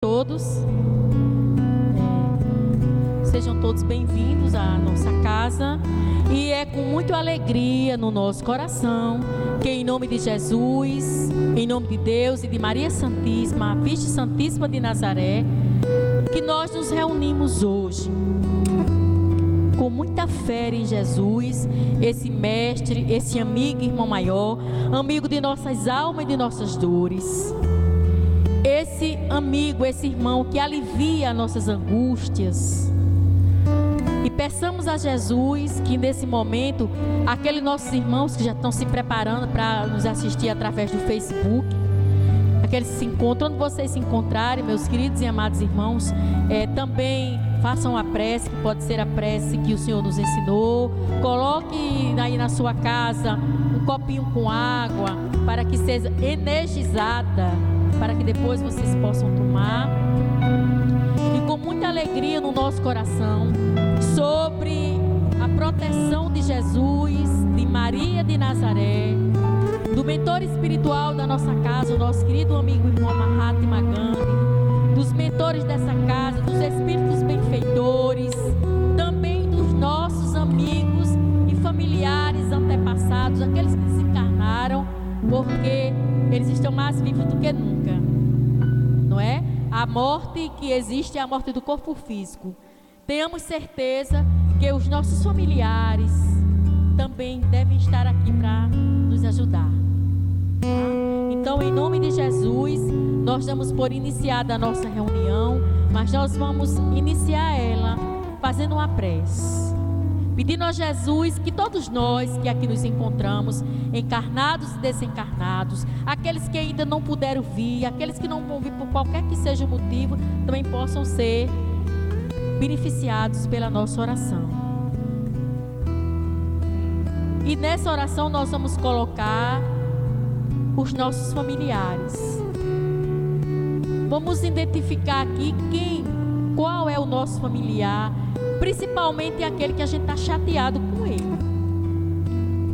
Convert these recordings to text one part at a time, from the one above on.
Todos, sejam todos bem-vindos à nossa casa, e é com muita alegria no nosso coração que, em nome de Jesus, em nome de Deus e de Maria Santíssima, a Virgem Santíssima de Nazaré, que nós nos reunimos hoje com muita fé em Jesus, esse mestre, esse amigo e irmão maior, amigo de nossas almas e de nossas dores. Esse amigo, esse irmão que alivia nossas angústias. E peçamos a Jesus que nesse momento, aqueles nossos irmãos que já estão se preparando para nos assistir através do Facebook, aqueles que se encontram, onde vocês se encontrarem, meus queridos e amados irmãos, também façam a prece, que pode ser a prece que o Senhor nos ensinou. Coloque aí na sua casa um copinho com água, para que seja energizada, para que depois vocês possam tomar, e com muita alegria no nosso coração, sobre a proteção de Jesus, de Maria de Nazaré, do mentor espiritual da nossa casa, o nosso querido amigo irmão Mahatma Gandhi, dos mentores dessa casa, dos espíritos benfeitores, também dos nossos amigos e familiares antepassados, aqueles que desencarnaram, porque eles estão mais vivos do que nunca, não é? A morte que existe é a morte do corpo físico. Tenhamos certeza que os nossos familiares também devem estar aqui para nos ajudar, tá? Então, em nome de Jesus, nós damos por iniciada a nossa reunião, mas nós vamos iniciar ela fazendo uma prece, pedindo a Jesus que todos nós que aqui nos encontramos, encarnados e desencarnados, aqueles que ainda não puderam vir, aqueles que não vão vir por qualquer que seja o motivo, também possam ser beneficiados pela nossa oração. E nessa oração nós vamos colocar os nossos familiares. Vamos identificar aqui qual é o nosso familiar, principalmente aquele que a gente está chateado com ele,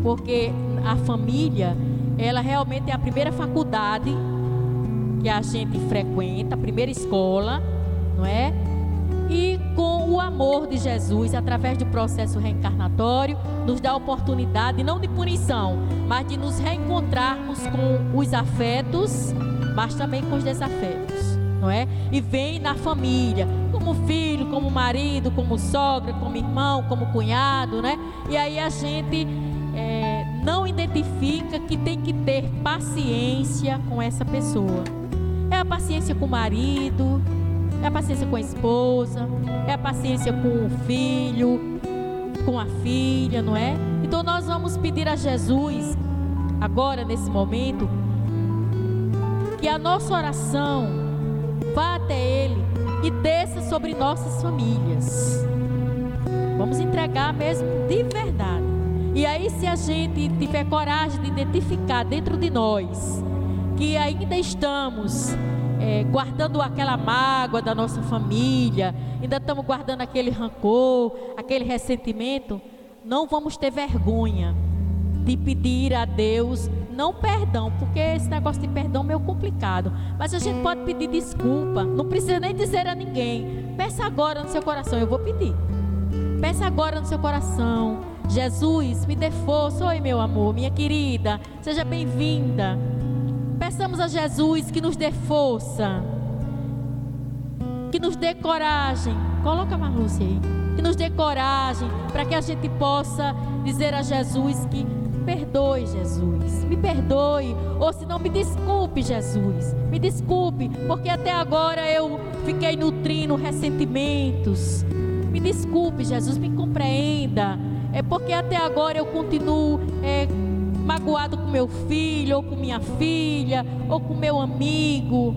porque a família, ela realmente é a primeira faculdade que a gente frequenta, a primeira escola, não é? E com o amor de Jesus, através do processo reencarnatório, nos dá a oportunidade, não de punição, mas de nos reencontrarmos com os afetos, mas também com os desafetos, não é? E vem na família, como filho, como marido, como sogra, como irmão, como cunhado, né? E aí a gente não identifica que tem que ter paciência com essa pessoa. É a paciência com o marido, é a paciência com a esposa, é a paciência com o filho, com a filha, não é? Então nós vamos pedir a Jesus, agora nesse momento, que a nossa oração vá até Ele e desça sobre nossas famílias. Vamos entregar mesmo de verdade. E aí, se a gente tiver coragem de identificar dentro de nós que ainda estamos guardando aquela mágoa da nossa família, ainda estamos guardando aquele rancor, aquele ressentimento, não vamos ter vergonha de pedir a Deus, não perdão, porque esse negócio de perdão é meio complicado, mas a gente pode pedir desculpa, não precisa nem dizer a ninguém. Peça agora no seu coração, eu vou pedir. Peça agora no seu coração: Jesus, me dê força. Oi, meu amor, minha querida, seja bem-vinda. Peçamos a Jesus que nos dê força, que nos dê coragem. Coloca a Marlúcia aí. Que nos dê coragem para que a gente possa dizer a Jesus que perdoe, Jesus, me perdoe, ou se não, me desculpe, Jesus, me desculpe, porque até agora eu fiquei nutrindo ressentimentos. Me desculpe, Jesus, me compreenda, porque até agora eu continuo magoado com meu filho, ou com minha filha, ou com meu amigo.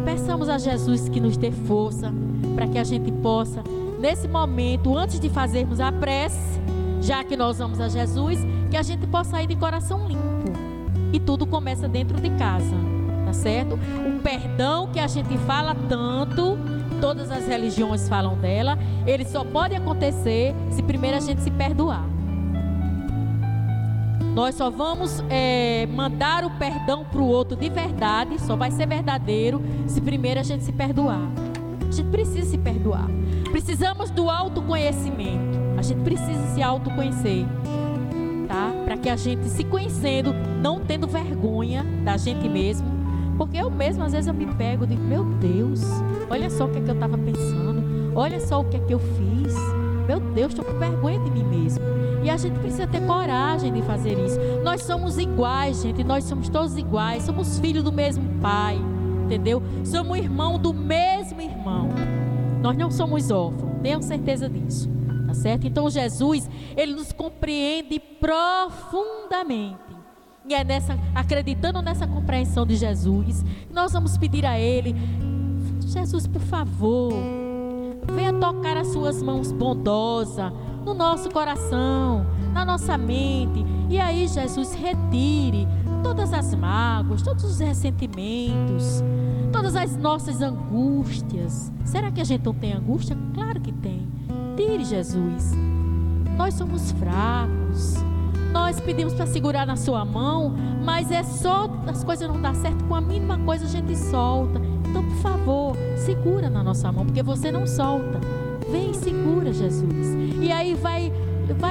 Peçamos a Jesus que nos dê força, para que a gente possa, nesse momento, antes de fazermos a prece, já que nós vamos a Jesus, que a gente possa ir de coração limpo. E tudo começa dentro de casa, tá certo? O perdão que a gente fala tanto, todas as religiões falam dela, ele só pode acontecer se primeiro a gente se perdoar. Nós só vamos mandar o perdão para o outro de verdade, só vai ser verdadeiro se primeiro a gente se perdoar. A gente precisa se perdoar. Precisamos do autoconhecimento. A gente precisa se autoconhecer, tá? Para que a gente, se conhecendo, não tendo vergonha da gente mesmo. Porque eu mesmo, às vezes, eu me pego e digo, meu Deus, olha só o que é que eu estava pensando. Olha só o que é que eu fiz. Meu Deus, estou com vergonha de mim mesmo. E a gente precisa ter coragem de fazer isso. Nós somos iguais, gente. Nós somos todos iguais. Somos filhos do mesmo pai, entendeu? Somos irmão do mesmo irmão. Nós não somos órfãos. Tenham certeza disso, tá certo? Então Jesus, ele nos compreende profundamente. E é acreditando nessa compreensão de Jesus, nós vamos pedir a Ele: Jesus, por favor, venha tocar as suas mãos bondosas no nosso coração, na nossa mente. E aí, Jesus, retire todas as mágoas, todos os ressentimentos, todas as nossas angústias. Será que a gente não tem angústia? Claro que tem. Tire, Jesus. Nós somos fracos. Nós pedimos para segurar na sua mão, mas é só as coisas não dar certo, com a mínima coisa a gente solta. Então, por favor, segura na nossa mão, porque você não solta. Vem e segura, Jesus. E aí vai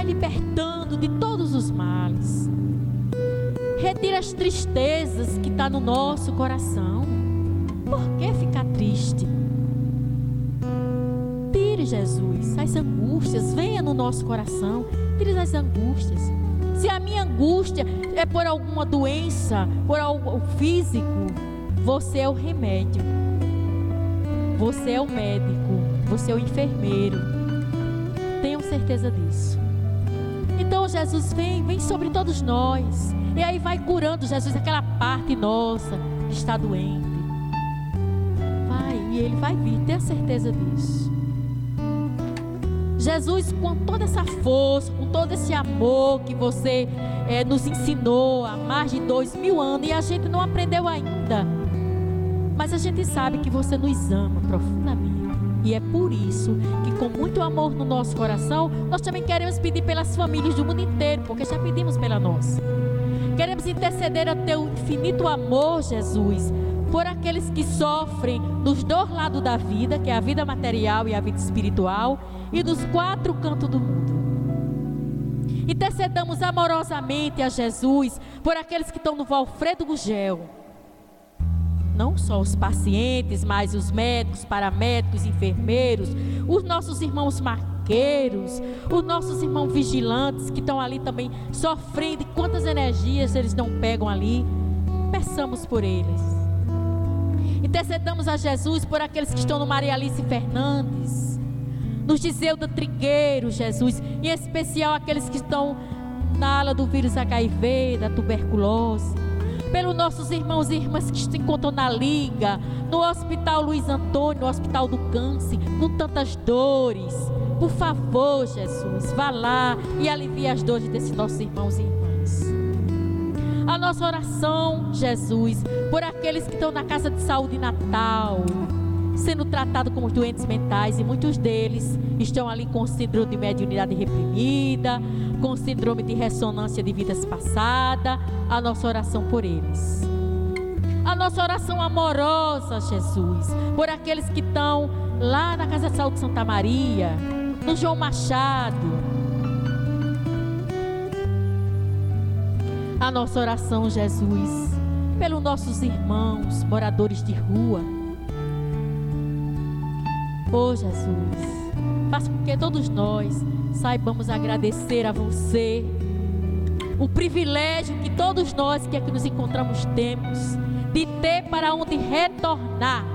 libertando de todos os males. Retira as tristezas que estão no nosso coração. Por que ficar triste? Tire, Jesus, as angústias. Venha no nosso coração. Tire as angústias. Se a minha angústia é por alguma doença, por algo físico, você é o remédio. Você é o médico. Você é o enfermeiro. Tenham certeza disso. Então Jesus vem sobre todos nós. E aí vai curando, Jesus, aquela parte nossa que está doente. E Ele vai vir, tenha certeza disso. Jesus, com toda essa força, com todo esse amor que você nos ensinou há mais de 2000 anos, e a gente não aprendeu ainda, mas a gente sabe que você nos ama profundamente. E é por isso que, com muito amor no nosso coração, nós também queremos pedir pelas famílias do mundo inteiro, porque já pedimos pela nossa. Queremos interceder a teu infinito amor, Jesus, por aqueles que sofrem dos dois lados da vida, que é a vida material e a vida espiritual, e dos 4 cantos do mundo. Intercedamos amorosamente a Jesus por aqueles que estão no Valfredo Gugel. Não só os pacientes, mas os médicos, paramédicos, enfermeiros, os nossos irmãos maqueiros, os nossos irmãos vigilantes que estão ali também sofrendo, e quantas energias eles não pegam ali. Peçamos por eles. Intercedamos a Jesus por aqueles que estão no Maria Alice Fernandes, no Giseuda Trigueiro, Jesus, em especial aqueles que estão na ala do vírus HIV, da tuberculose, pelos nossos irmãos e irmãs que se encontram na Liga, no Hospital Luiz Antônio, no Hospital do Câncer, com tantas dores. Por favor, Jesus, vá lá e alivie as dores desses nossos irmãos e irmãs. A nossa oração, Jesus, por aqueles que estão na casa de saúde Natal, sendo tratados como doentes mentais, e muitos deles estão ali com síndrome de mediunidade reprimida, com síndrome de ressonância de vidas passadas. A nossa oração por eles. A nossa oração amorosa, Jesus, por aqueles que estão lá na Casa de Saúde Santa Maria, no João Machado. A nossa oração, Jesus, pelos nossos irmãos moradores de rua. Oh, Jesus, faça com que todos nós saibamos agradecer a você o privilégio que todos nós que aqui nos encontramos temos de ter para onde retornar,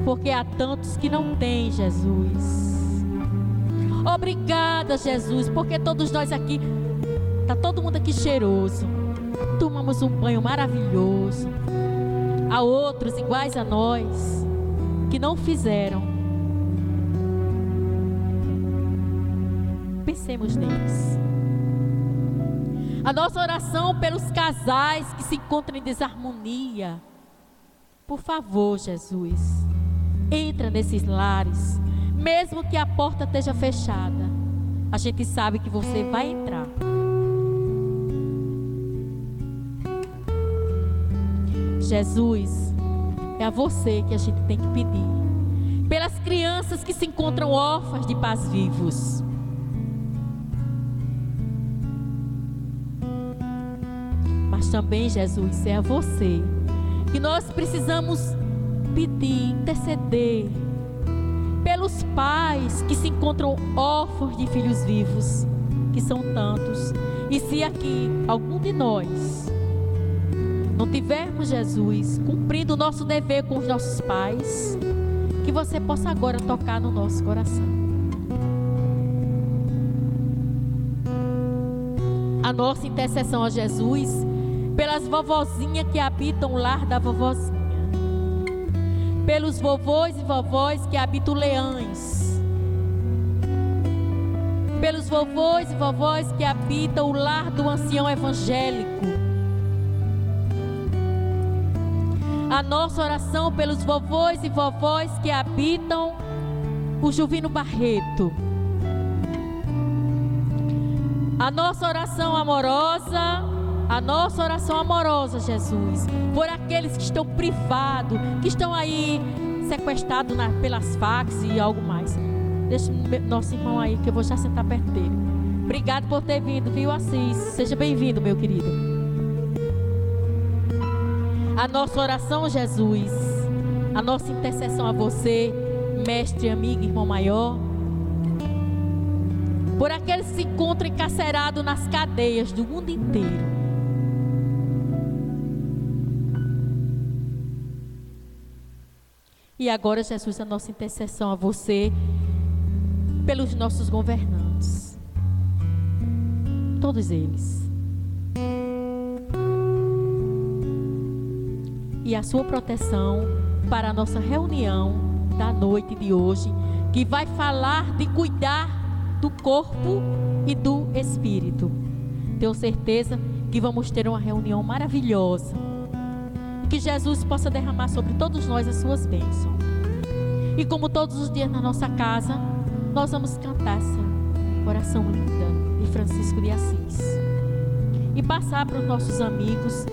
porque há tantos que não têm, Jesus. Obrigada, Jesus, porque todos nós aqui, está todo mundo aqui cheiroso, tomamos um banho maravilhoso. Há outros iguais a nós que não fizeram. Pensemos neles. A nossa oração pelos casais que se encontram em desarmonia. Por favor, Jesus, entra nesses lares, mesmo que a porta esteja fechada. A gente sabe que você vai entrar. Jesus, é a você que a gente tem que pedir. Pelas crianças que se encontram órfãs de pais vivos. Mas também, Jesus, é a você que nós precisamos pedir, interceder pelos pais que se encontram órfãos de filhos vivos, que são tantos. E se aqui algum de nós não tivermos Jesus cumprindo o nosso dever com os nossos pais, que você possa agora tocar no nosso coração. A nossa intercessão a Jesus pelas vovozinhas que habitam o lar da vovozinha, pelos vovôs e vovós que habitam leães, pelos vovôs e vovós que habitam o lar do ancião evangélico. A nossa oração pelos vovôs e vovós que habitam o Juvino Barreto. A nossa oração amorosa, Jesus, por aqueles que estão privados, que estão aí sequestrados pelas facas e algo mais. Deixa nosso irmão aí, que eu vou já sentar perto dele. Obrigado por ter vindo, viu, Assis? Seja bem-vindo, meu querido. A nossa oração, Jesus, a nossa intercessão a você, mestre, amigo, irmão maior, por aqueles que se encontram encarcerados nas cadeias do mundo inteiro. E agora, Jesus, a nossa intercessão a você, pelos nossos governantes, todos eles. E a sua proteção para a nossa reunião da noite de hoje, que vai falar de cuidar do corpo e do espírito. Tenho certeza que vamos ter uma reunião maravilhosa, e que Jesus possa derramar sobre todos nós as suas bênçãos. E como todos os dias na nossa casa, nós vamos cantar essa oração linda de Francisco de Assis e passar para os nossos amigos,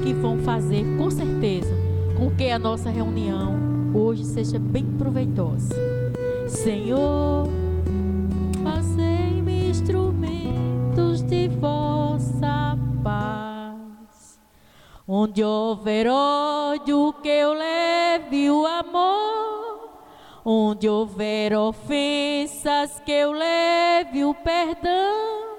que vão fazer, com certeza, com que a nossa reunião hoje seja bem proveitosa. Senhor, fazei-me instrumentos de vossa paz. Onde houver ódio, que eu leve o amor. Onde houver ofensas, que eu leve o perdão.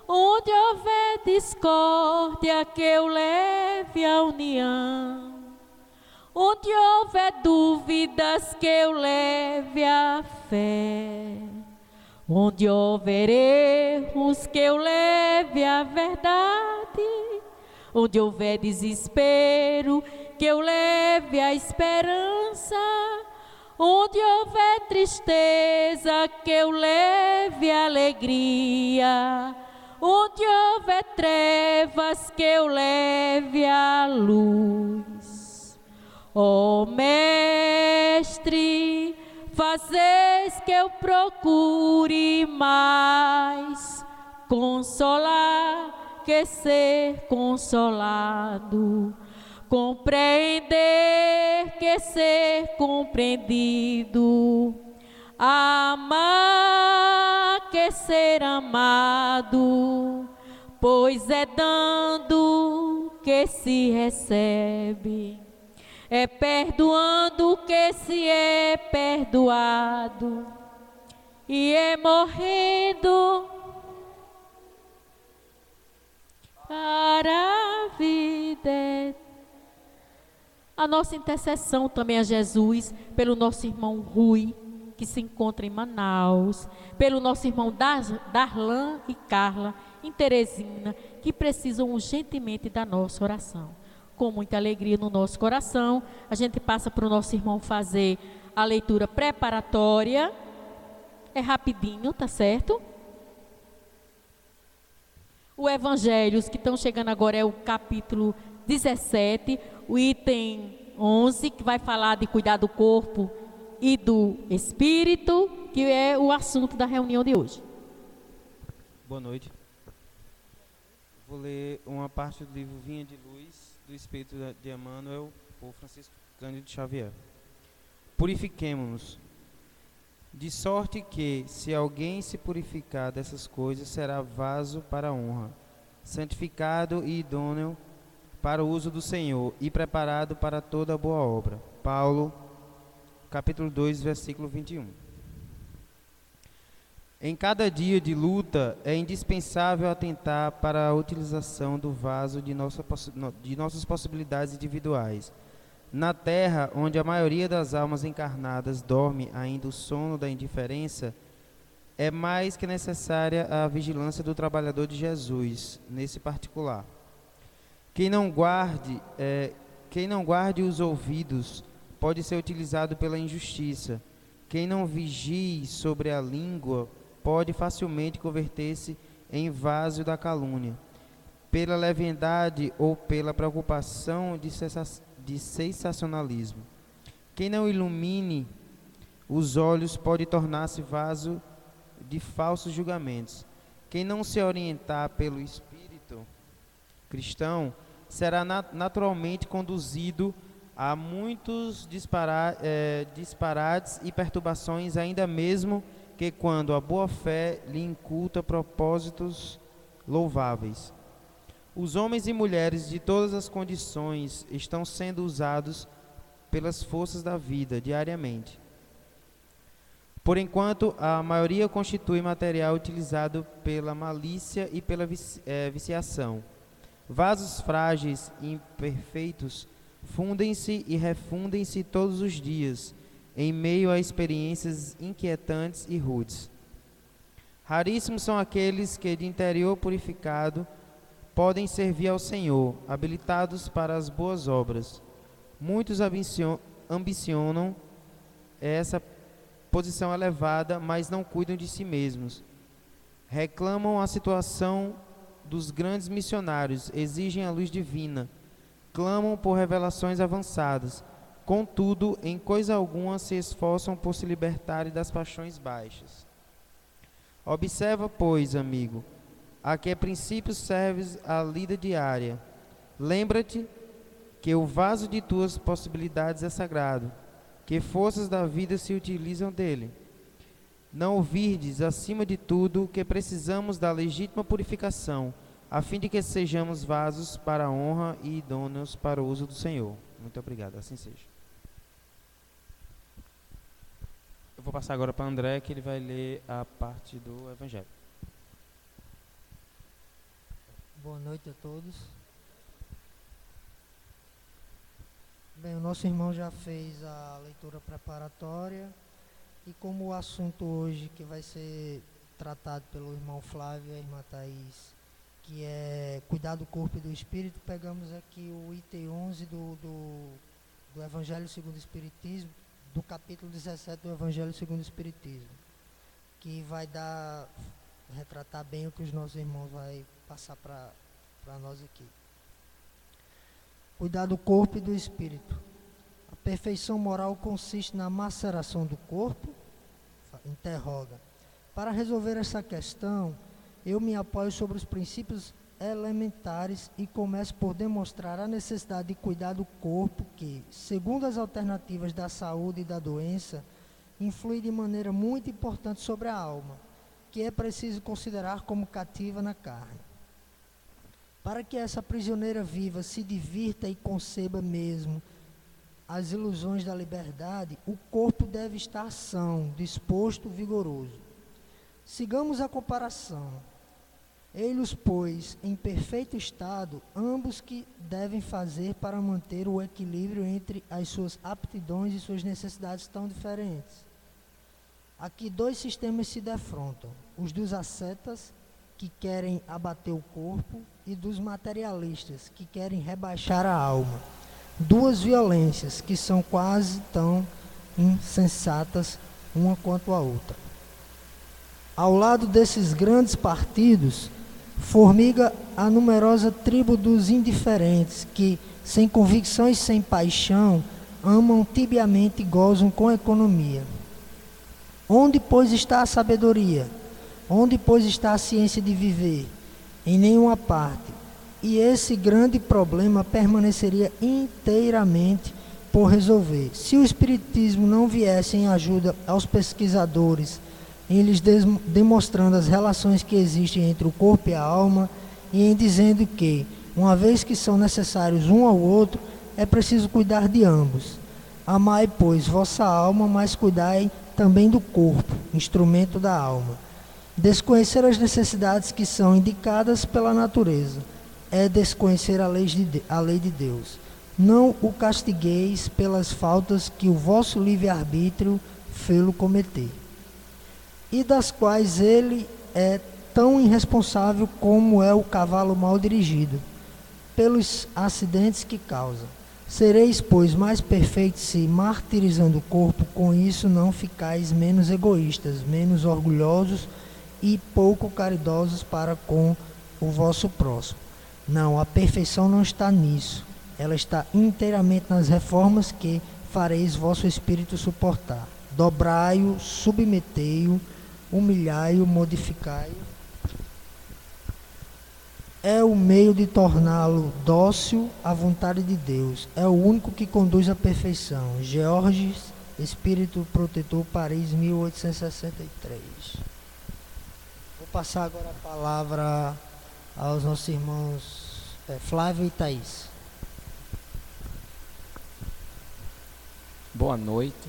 Onde houver discórdia, que eu leve a união. Onde houver dúvidas, que eu leve a fé. Onde houver erros, que eu leve a verdade. Onde houver desespero, que eu leve a esperança. Onde houver tristeza, que eu leve a alegria. Onde houver trevas, que eu leve a luz. Ó Mestre, fazeis que eu procure mais consolar que ser consolado, compreender que ser compreendido, amar que ser amado, pois é dando que se recebe, é perdoando que se é perdoado, e é morrendo para a vida. A nossa intercessão também a Jesus, pelo nosso irmão Rui, que se encontra em Manaus, pelo nosso irmão Darlan e Carla, em Teresina, que precisam urgentemente da nossa oração. Com muita alegria no nosso coração, a gente passa para o nosso irmão fazer a leitura preparatória. É rapidinho, tá certo? O Evangelho, os que estão chegando agora, é o capítulo 17, o item 11, que vai falar de cuidar do corpo e do espírito, que é o assunto da reunião de hoje. Boa noite. Vou ler uma parte do livro Vinha de Luz, do Espírito de Emmanuel, por Francisco Cândido Xavier. Purifiquemo-nos, de sorte que, se alguém se purificar dessas coisas, será vaso para a honra, santificado e idôneo para o uso do Senhor e preparado para toda boa obra. Paulo, capítulo 2, versículo 21. Em cada dia de luta, é indispensável atentar para a utilização do vaso de nossas possibilidades individuais. Na terra, onde a maioria das almas encarnadas dorme ainda o sono da indiferença, é mais que necessária a vigilância do trabalhador de Jesus, nesse particular. Quem não guarde os ouvidos pode ser utilizado pela injustiça. Quem não vigie sobre a língua pode facilmente converter-se em vaso da calúnia, pela leviandade ou pela preocupação de sensacionalismo. Quem não ilumine os olhos pode tornar-se vaso de falsos julgamentos. Quem não se orientar pelo espírito cristão será naturalmente conduzido a muitos disparates e perturbações, ainda mesmo que quando a boa-fé lhe inculta propósitos louváveis. Os homens e mulheres de todas as condições estão sendo usados pelas forças da vida diariamente. Por enquanto, a maioria constitui material utilizado pela malícia e pela viciação. Vasos frágeis e imperfeitos fundem-se e refundem-se todos os dias, em meio a experiências inquietantes e rudes. Raríssimos são aqueles que, de interior purificado, podem servir ao Senhor, habilitados para as boas obras. Muitos ambicionam essa posição elevada, mas não cuidam de si mesmos. Reclamam a situação dos grandes missionários, exigem a luz divina, clamam por revelações avançadas. Contudo, em coisa alguma se esforçam por se libertarem das paixões baixas. Observa, pois, amigo, a que princípio serves a lida diária. Lembra-te que o vaso de tuas possibilidades é sagrado, que forças da vida se utilizam dele. Não ouvirdes, acima de tudo, que precisamos da legítima purificação, a fim de que sejamos vasos para a honra e idôneos para o uso do Senhor. Muito obrigado, assim seja. Eu vou passar agora para André, que ele vai ler a parte do Evangelho. Boa noite a todos. Bem, o nosso irmão já fez a leitura preparatória e como o assunto hoje que vai ser tratado pelo irmão Flávio e a irmã Thaís, que é cuidar do corpo e do espírito, pegamos aqui o item 11 do Evangelho segundo o Espiritismo, do capítulo 17 do Evangelho segundo o Espiritismo, que vai retratar bem o que os nossos irmãos vão passar para nós aqui. Cuidar do corpo e do espírito. A perfeição moral consiste na maceração do corpo? Interroga. Para resolver essa questão, eu me apoio sobre os princípios elementares e começo por demonstrar a necessidade de cuidar do corpo que, segundo as alternativas da saúde e da doença, influi de maneira muito importante sobre a alma, que é preciso considerar como cativa na carne. Para que essa prisioneira viva se divirta e conceba mesmo as ilusões da liberdade, o corpo deve estar são, disposto, vigoroso. Sigamos a comparação. Eis, pois, em perfeito estado, ambos que devem fazer para manter o equilíbrio entre as suas aptidões e suas necessidades tão diferentes. Aqui dois sistemas se defrontam, os dos ascetas, que querem abater o corpo, e dos materialistas, que querem rebaixar a alma. Duas violências que são quase tão insensatas uma quanto a outra. Ao lado desses grandes partidos, formiga a numerosa tribo dos indiferentes, que, sem convicção e sem paixão, amam tibiamente e gozam com economia. Onde, pois, está a sabedoria? Onde, pois, está a ciência de viver? Em nenhuma parte. e esse grande problema permaneceria inteiramente por resolver. Se o Espiritismo não viesse em ajuda aos pesquisadores, em lhes demonstrando as relações que existem entre o corpo e a alma, e em dizendo que, uma vez que são necessários um ao outro, é preciso cuidar de ambos. Amai, pois, vossa alma, mas cuidai também do corpo, instrumento da alma. Desconhecer as necessidades que são indicadas pela natureza é desconhecer a lei de Deus. Não o castigueis pelas faltas que o vosso livre-arbítrio fê-lo cometer, e das quais ele é tão irresponsável como é o cavalo mal dirigido, pelos acidentes que causa. Sereis, pois, mais perfeitos se, martirizando o corpo, com isso não ficais menos egoístas, menos orgulhosos e pouco caridosos para com o vosso próximo. Não, a perfeição não está nisso. Ela está inteiramente nas reformas que fareis vosso espírito suportar. Dobrai-o, submetei-o, humilhai-o, modificai-o. É o meio de torná-lo dócil à vontade de Deus. É o único que conduz à perfeição. Georges, Espírito Protetor, Paris, 1863. Vou passar agora a palavra aos nossos irmãos Flávio e Thaís. Boa noite.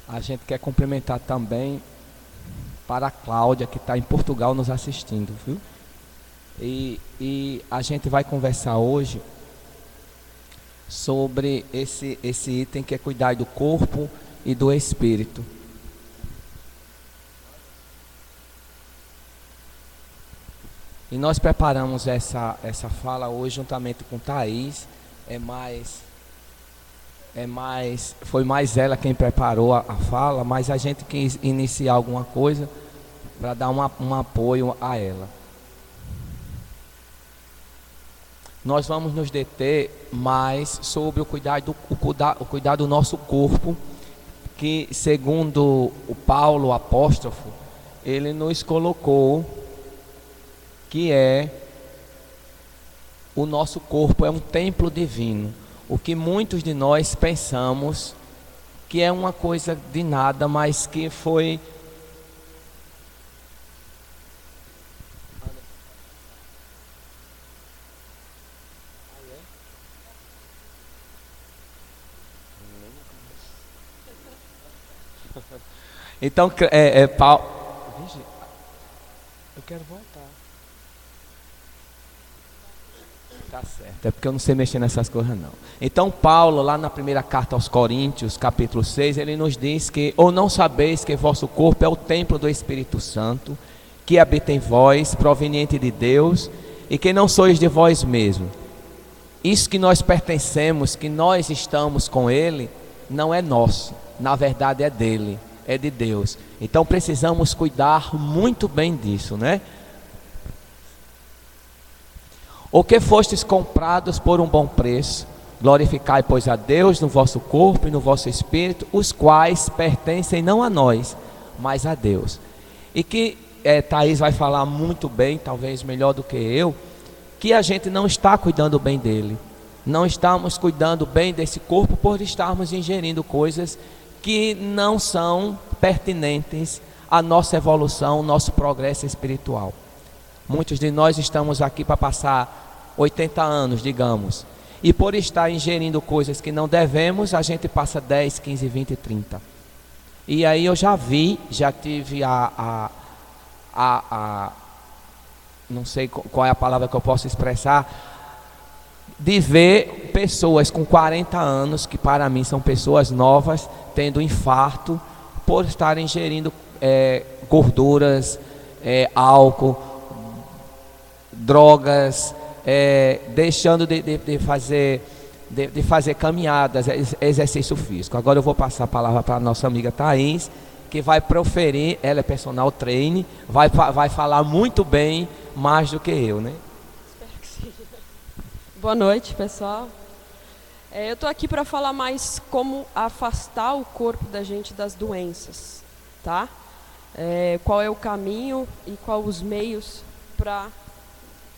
A gente quer cumprimentar também para a Cláudia, que está em Portugal nos assistindo, viu? E a gente vai conversar hoje sobre esse item que é cuidar do corpo e do espírito. E nós preparamos essa fala hoje juntamente com Thaís. Foi mais ela quem preparou a fala, mas a gente quis iniciar alguma coisa para dar um apoio a ela. Nós vamos nos deter mais sobre o cuidar do nosso corpo, que segundo o Paulo, o apóstrofo, ele nos colocou que o nosso corpo é um templo divino. O que muitos de nós pensamos que é uma coisa de nada, mas que foi então, Paulo. Eu quero voltar. Tá certo, é porque eu não sei mexer nessas coisas não. Então Paulo, lá na primeira carta aos Coríntios, capítulo 6, ele nos diz que: ou não sabeis que vosso corpo é o templo do Espírito Santo, que habita em vós, proveniente de Deus, e que não sois de vós mesmos. Isso que nós pertencemos, que nós estamos com ele, não é nosso, na verdade é dele, é de Deus. Então precisamos cuidar muito bem disso, né? O que fostes comprados por um bom preço, glorificai, pois, a Deus no vosso corpo e no vosso espírito, os quais pertencem não a nós, mas a Deus. E que Thaís vai falar muito bem, talvez melhor do que eu, que a gente não está cuidando bem dele. Não estamos cuidando bem desse corpo por estarmos ingerindo coisas que não são pertinentes à nossa evolução, nosso progresso espiritual. Muitos de nós estamos aqui para passar 80 anos, digamos, e por estar ingerindo coisas que não devemos, a gente passa 10, 15, 20, 30. E aí eu já tive não sei qual é a palavra que eu posso expressar, de ver pessoas com 40 anos, que para mim são pessoas novas, tendo infarto por estarem ingerindo gorduras, álcool, drogas, deixando de fazer caminhadas, exercício físico. Agora eu vou passar a palavra para a nossa amiga Thaís, que vai proferir, ela é personal trainer, vai falar muito bem, mais do que eu, né? Espero que sim. Boa noite, pessoal. Eu estou aqui para falar mais como afastar o corpo da gente das doenças, tá? Qual é o caminho e quais os meios para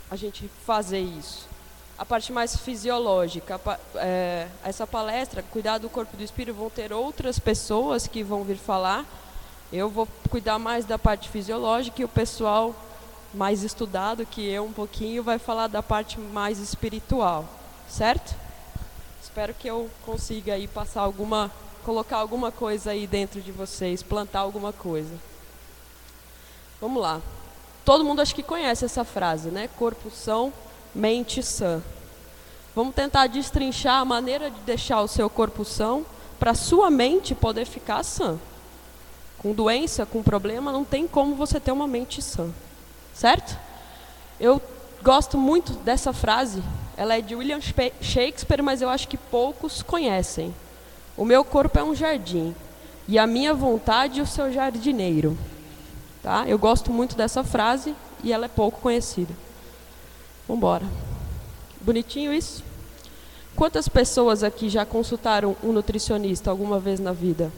a gente fazer isso. A parte mais fisiológica, essa palestra, Cuidar do Corpo e do Espírito, vão ter outras pessoas que vão vir falar. Eu vou cuidar mais da parte fisiológica e o pessoal mais estudado que eu um pouquinho vai falar da parte mais espiritual, certo? Espero que eu consiga aí colocar alguma coisa aí dentro de vocês, plantar alguma coisa. Vamos lá. Todo mundo acho que conhece essa frase, né? Corpo são, mente sã. Vamos tentar destrinchar a maneira de deixar o seu corpo são para a sua mente poder ficar sã. Com doença, com problema, não tem como você ter uma mente sã. Certo? Eu gosto muito dessa frase. Ela é de William Shakespeare, mas eu acho que poucos conhecem. O meu corpo é um jardim e a minha vontade o seu jardineiro. Tá? Eu gosto muito dessa frase e ela é pouco conhecida. Vamos embora. Bonitinho isso? Quantas pessoas aqui já consultaram um nutricionista alguma vez na vida?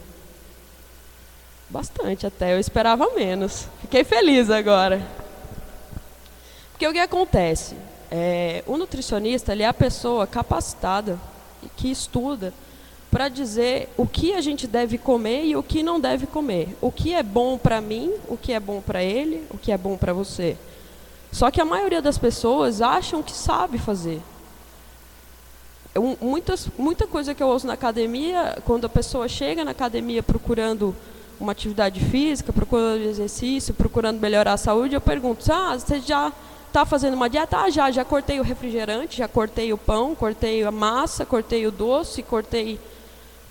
Bastante até, eu esperava menos. Fiquei feliz agora. Porque o que acontece? O nutricionista, ele é a pessoa capacitada que estuda para dizer o que a gente deve comer e o que não deve comer. O que é bom para mim, o que é bom para ele, o que é bom para você. Só que a maioria das pessoas acham que sabe fazer. Muita coisa que eu ouço na academia, quando a pessoa chega na academia procurando uma atividade física, procurando exercício, procurando melhorar a saúde, eu pergunto, você já está fazendo uma dieta? Já cortei o refrigerante, já cortei o pão, cortei a massa, cortei o doce, cortei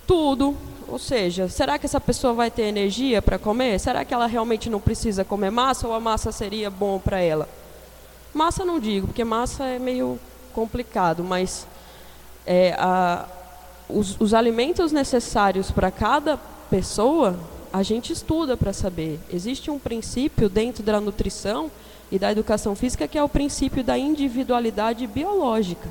tudo. Ou seja, será que essa pessoa vai ter energia para comer? Será que ela realmente não precisa comer massa ou a massa seria bom para ela? Massa não digo, porque massa é meio complicado, mas os alimentos necessários para cada pessoa, a gente estuda para saber. Existe um princípio dentro da nutrição e da educação física que é o princípio da individualidade biológica.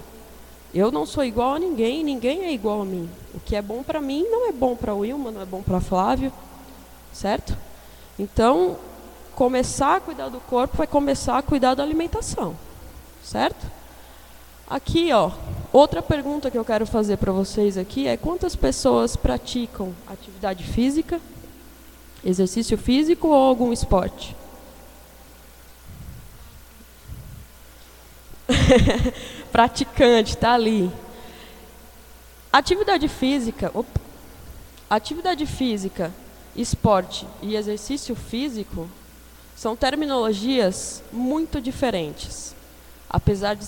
Eu não sou igual a ninguém, ninguém é igual a mim. O que é bom para mim não é bom para o Wilma, não é bom para Flávio, certo? Então, começar a cuidar do corpo é começar a cuidar da alimentação, certo? Aqui, outra pergunta que eu quero fazer para vocês aqui é: quantas pessoas praticam atividade física, exercício físico ou algum esporte? Praticante, está ali. Atividade física, esporte e exercício físico são terminologias muito diferentes, apesar de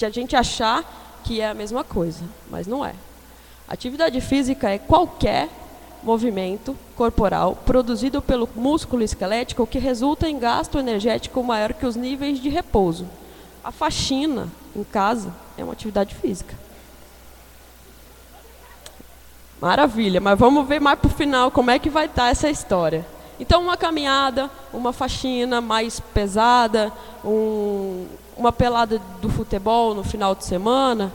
a gente achar que é a mesma coisa, mas não é. Atividade física é qualquer movimento corporal produzido pelo músculo esquelético que resulta em gasto energético maior que os níveis de repouso. A faxina em casa é uma atividade física. Maravilha, mas vamos ver mais para o final como é que vai estar essa história. Então, uma caminhada, uma faxina mais pesada, uma pelada do futebol no final de semana,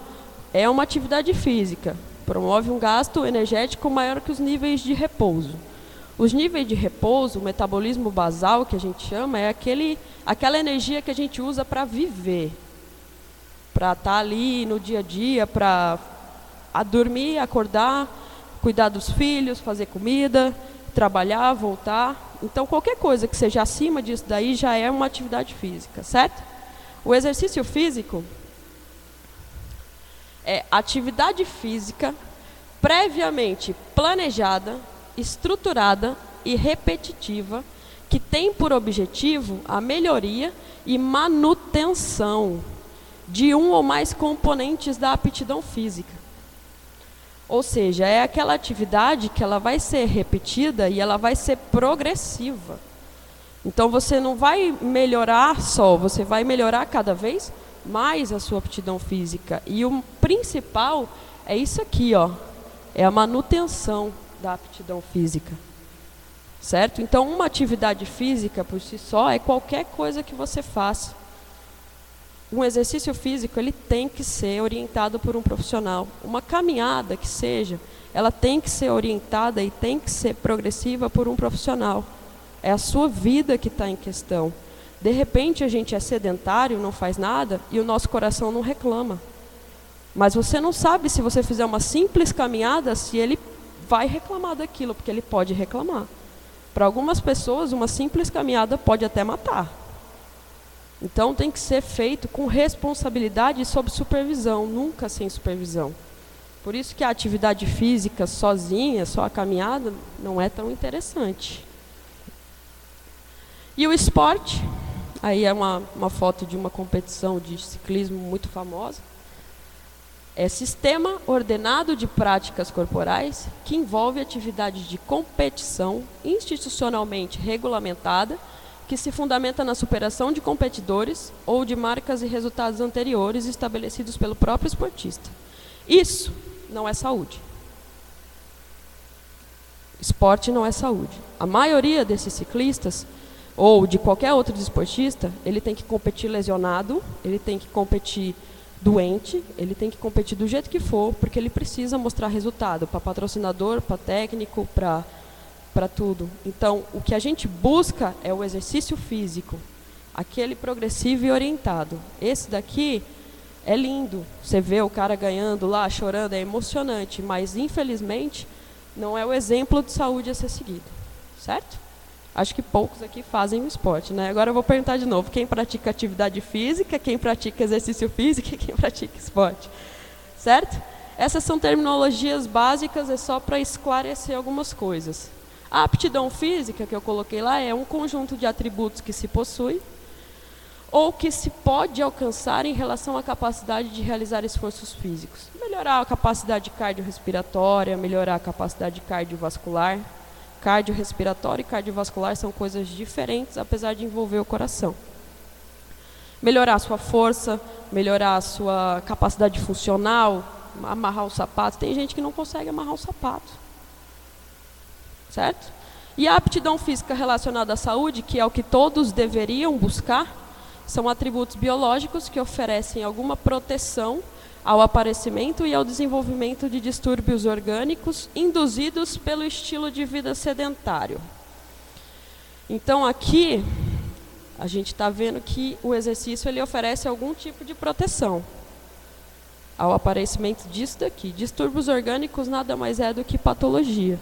é uma atividade física. Promove um gasto energético maior que os níveis de repouso. Os níveis de repouso, o metabolismo basal, que a gente chama, é aquela energia que a gente usa para viver. Para estar ali no dia a dia, para dormir, acordar, cuidar dos filhos, fazer comida, trabalhar, voltar. Então, qualquer coisa que seja acima disso daí já é uma atividade física, certo? O exercício físico é atividade física previamente planejada, estruturada e repetitiva, que tem por objetivo a melhoria e manutenção de um ou mais componentes da aptidão física. Ou seja, é aquela atividade que ela vai ser repetida e ela vai ser progressiva. Então você não vai melhorar só, você vai melhorar cada vez mais a sua aptidão física. E o principal é isso aqui, é a manutenção da aptidão física, certo? Então, uma atividade física por si só é qualquer coisa que você faça. Um exercício físico, ele tem que ser orientado por um profissional. Uma caminhada que seja, ela tem que ser orientada e tem que ser progressiva por um profissional. É a sua vida que está em questão. De repente a gente é sedentário, não faz nada e o nosso coração não reclama. Mas você não sabe, se você fizer uma simples caminhada, se ele vai reclamar daquilo, porque ele pode reclamar. Para algumas pessoas, uma simples caminhada pode até matar. Então tem que ser feito com responsabilidade e sob supervisão, nunca sem supervisão. Por isso que a atividade física sozinha, só a caminhada, não é tão interessante. E o esporte, aí é uma foto de uma competição de ciclismo muito famosa. É sistema ordenado de práticas corporais que envolve atividade de competição institucionalmente regulamentada, que se fundamenta na superação de competidores ou de marcas e resultados anteriores estabelecidos pelo próprio esportista. Isso não é saúde. Esporte não é saúde. A maioria desses ciclistas, ou de qualquer outro desportista, ele tem que competir lesionado, ele tem que competir doente, ele tem que competir do jeito que for, porque ele precisa mostrar resultado para patrocinador, para técnico, para tudo. Então, o que a gente busca é o exercício físico, aquele progressivo e orientado. Esse daqui é lindo, você vê o cara ganhando lá, chorando, é emocionante, mas infelizmente não é o exemplo de saúde a ser seguido, certo? Acho que poucos aqui fazem o esporte, né? Agora eu vou perguntar de novo, quem pratica atividade física, quem pratica exercício físico e quem pratica esporte, certo? Essas são terminologias básicas, é só para esclarecer algumas coisas. A aptidão física que eu coloquei lá é um conjunto de atributos que se possui ou que se pode alcançar em relação à capacidade de realizar esforços físicos. Melhorar a capacidade cardiorrespiratória, melhorar a capacidade cardiovascular. Cardiorrespiratório e cardiovascular são coisas diferentes, apesar de envolver o coração. Melhorar a sua força, melhorar a sua capacidade funcional, amarrar o sapato. Tem gente que não consegue amarrar o sapato. Certo? E a aptidão física relacionada à saúde, que é o que todos deveriam buscar, são atributos biológicos que oferecem alguma proteção ao aparecimento e ao desenvolvimento de distúrbios orgânicos induzidos pelo estilo de vida sedentário. Então aqui a gente está vendo que o exercício ele oferece algum tipo de proteção ao aparecimento disso daqui. Distúrbios orgânicos nada mais é do que patologia.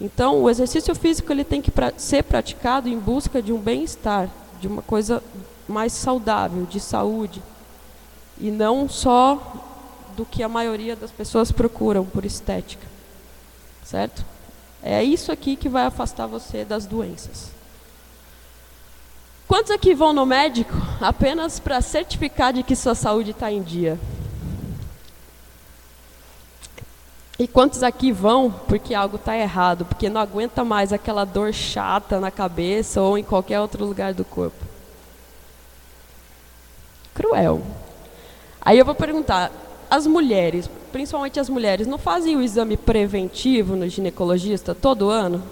Então o exercício físico ele tem que ser praticado em busca de um bem-estar, de uma coisa mais saudável, de saúde. E não só do que a maioria das pessoas procuram por estética, certo? É isso aqui que vai afastar você das doenças. Quantos aqui vão no médico apenas para certificar de que sua saúde está em dia? E quantos aqui vão porque algo está errado, porque não aguenta mais aquela dor chata na cabeça ou em qualquer outro lugar do corpo? Cruel. Aí eu vou perguntar, as mulheres, principalmente as mulheres, não fazem o exame preventivo no ginecologista todo ano?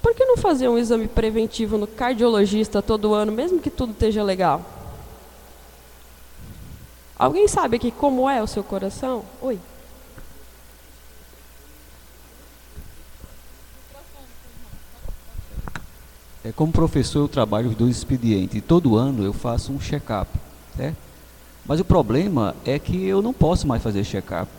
Por que não fazer um exame preventivo no cardiologista todo ano, mesmo que tudo esteja legal? Alguém sabe aqui como é o seu coração? Oi. Como professor, eu trabalho os dois expedientes e todo ano eu faço um check-up, certo? Mas o problema é que eu não posso mais fazer check-up.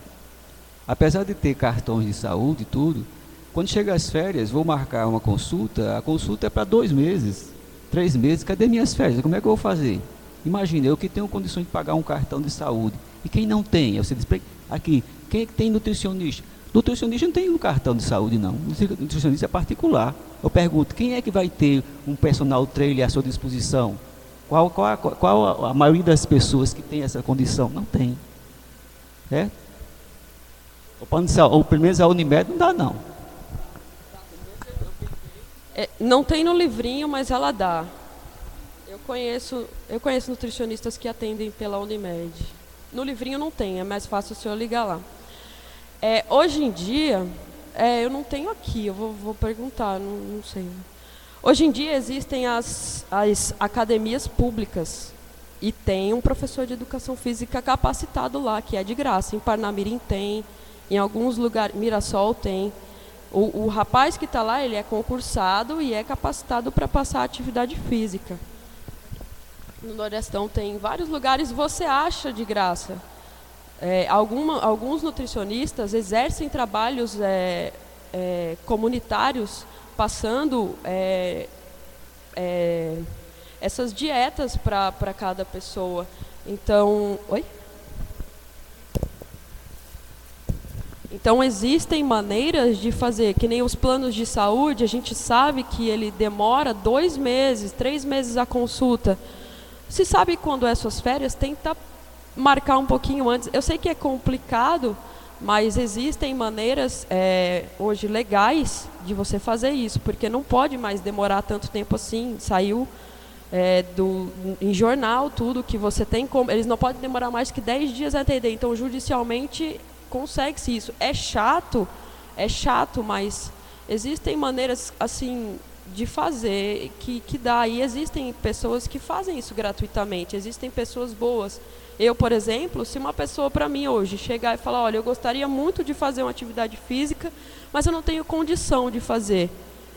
Apesar de ter cartões de saúde e tudo, quando chega as férias, vou marcar uma consulta, a consulta é para 2 meses, 3 meses, cadê minhas férias? Como é que eu vou fazer? Imagina, eu que tenho condições de pagar um cartão de saúde, e quem não tem? Você diz, aqui, quem é que tem nutricionista? Nutricionista não tem um cartão de saúde, não. Nutricionista é particular. Eu pergunto, quem é que vai ter um personal trainer à sua disposição? Qual a maioria das pessoas que tem essa condição? Não tem. É? Ou pelo menos a Unimed não dá, não. Não tem no livrinho, mas ela dá. Eu conheço nutricionistas que atendem pela Unimed. No livrinho não tem, é mais fácil o senhor ligar lá. Hoje em dia, eu não tenho aqui, eu vou perguntar, não sei. Hoje em dia existem as academias públicas e tem um professor de educação física capacitado lá, que é de graça. Em Parnamirim tem, em alguns lugares, Mirassol tem. O rapaz que está lá, ele é concursado e é capacitado para passar atividade física. No Nordestão tem vários lugares, você acha de graça. Alguns nutricionistas exercem trabalhos comunitários, passando essas dietas para cada pessoa. Então, Então existem maneiras de fazer, que nem os planos de saúde, a gente sabe que ele demora 2 meses, 3 meses a consulta. Se sabe quando é suas férias, tenta marcar um pouquinho antes. Eu sei que é complicado, mas existem maneiras hoje legais de você fazer isso, porque não pode mais demorar tanto tempo assim. Saiu em jornal tudo que você tem como. Eles não podem demorar mais que 10 dias a atender. Então, judicialmente, consegue-se isso. É chato, mas existem maneiras assim de fazer que dá. E existem pessoas que fazem isso gratuitamente. Existem pessoas boas. Eu, por exemplo, se uma pessoa para mim hoje chegar e falar, olha, eu gostaria muito de fazer uma atividade física, mas eu não tenho condição de fazer,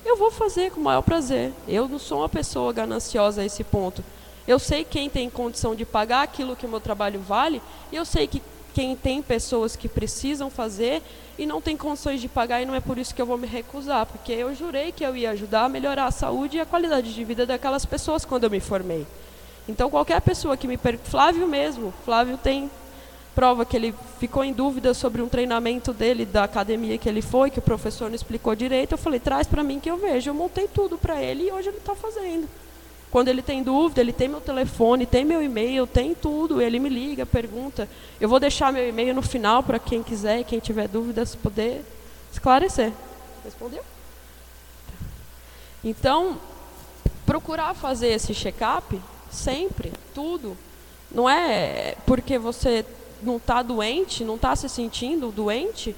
eu vou fazer com o maior prazer. Eu não sou uma pessoa gananciosa a esse ponto. Eu sei quem tem condição de pagar aquilo que o meu trabalho vale, e eu sei que quem tem pessoas que precisam fazer e não tem condições de pagar, e não é por isso que eu vou me recusar, porque eu jurei que eu ia ajudar a melhorar a saúde e a qualidade de vida daquelas pessoas quando eu me formei. Então, qualquer pessoa que me pergunte, Flávio tem prova que ele ficou em dúvida sobre um treinamento dele, da academia que ele foi, que o professor não explicou direito, eu falei, traz para mim que eu vejo. Eu montei tudo para ele e hoje ele está fazendo. Quando ele tem dúvida, ele tem meu telefone, tem meu e-mail, tem tudo, ele me liga, pergunta. Eu vou deixar meu e-mail no final para quem quiser, quem tiver dúvidas, poder esclarecer. Respondeu? Então, procurar fazer esse check-up sempre, tudo. Não é porque você não está doente, não está se sentindo doente,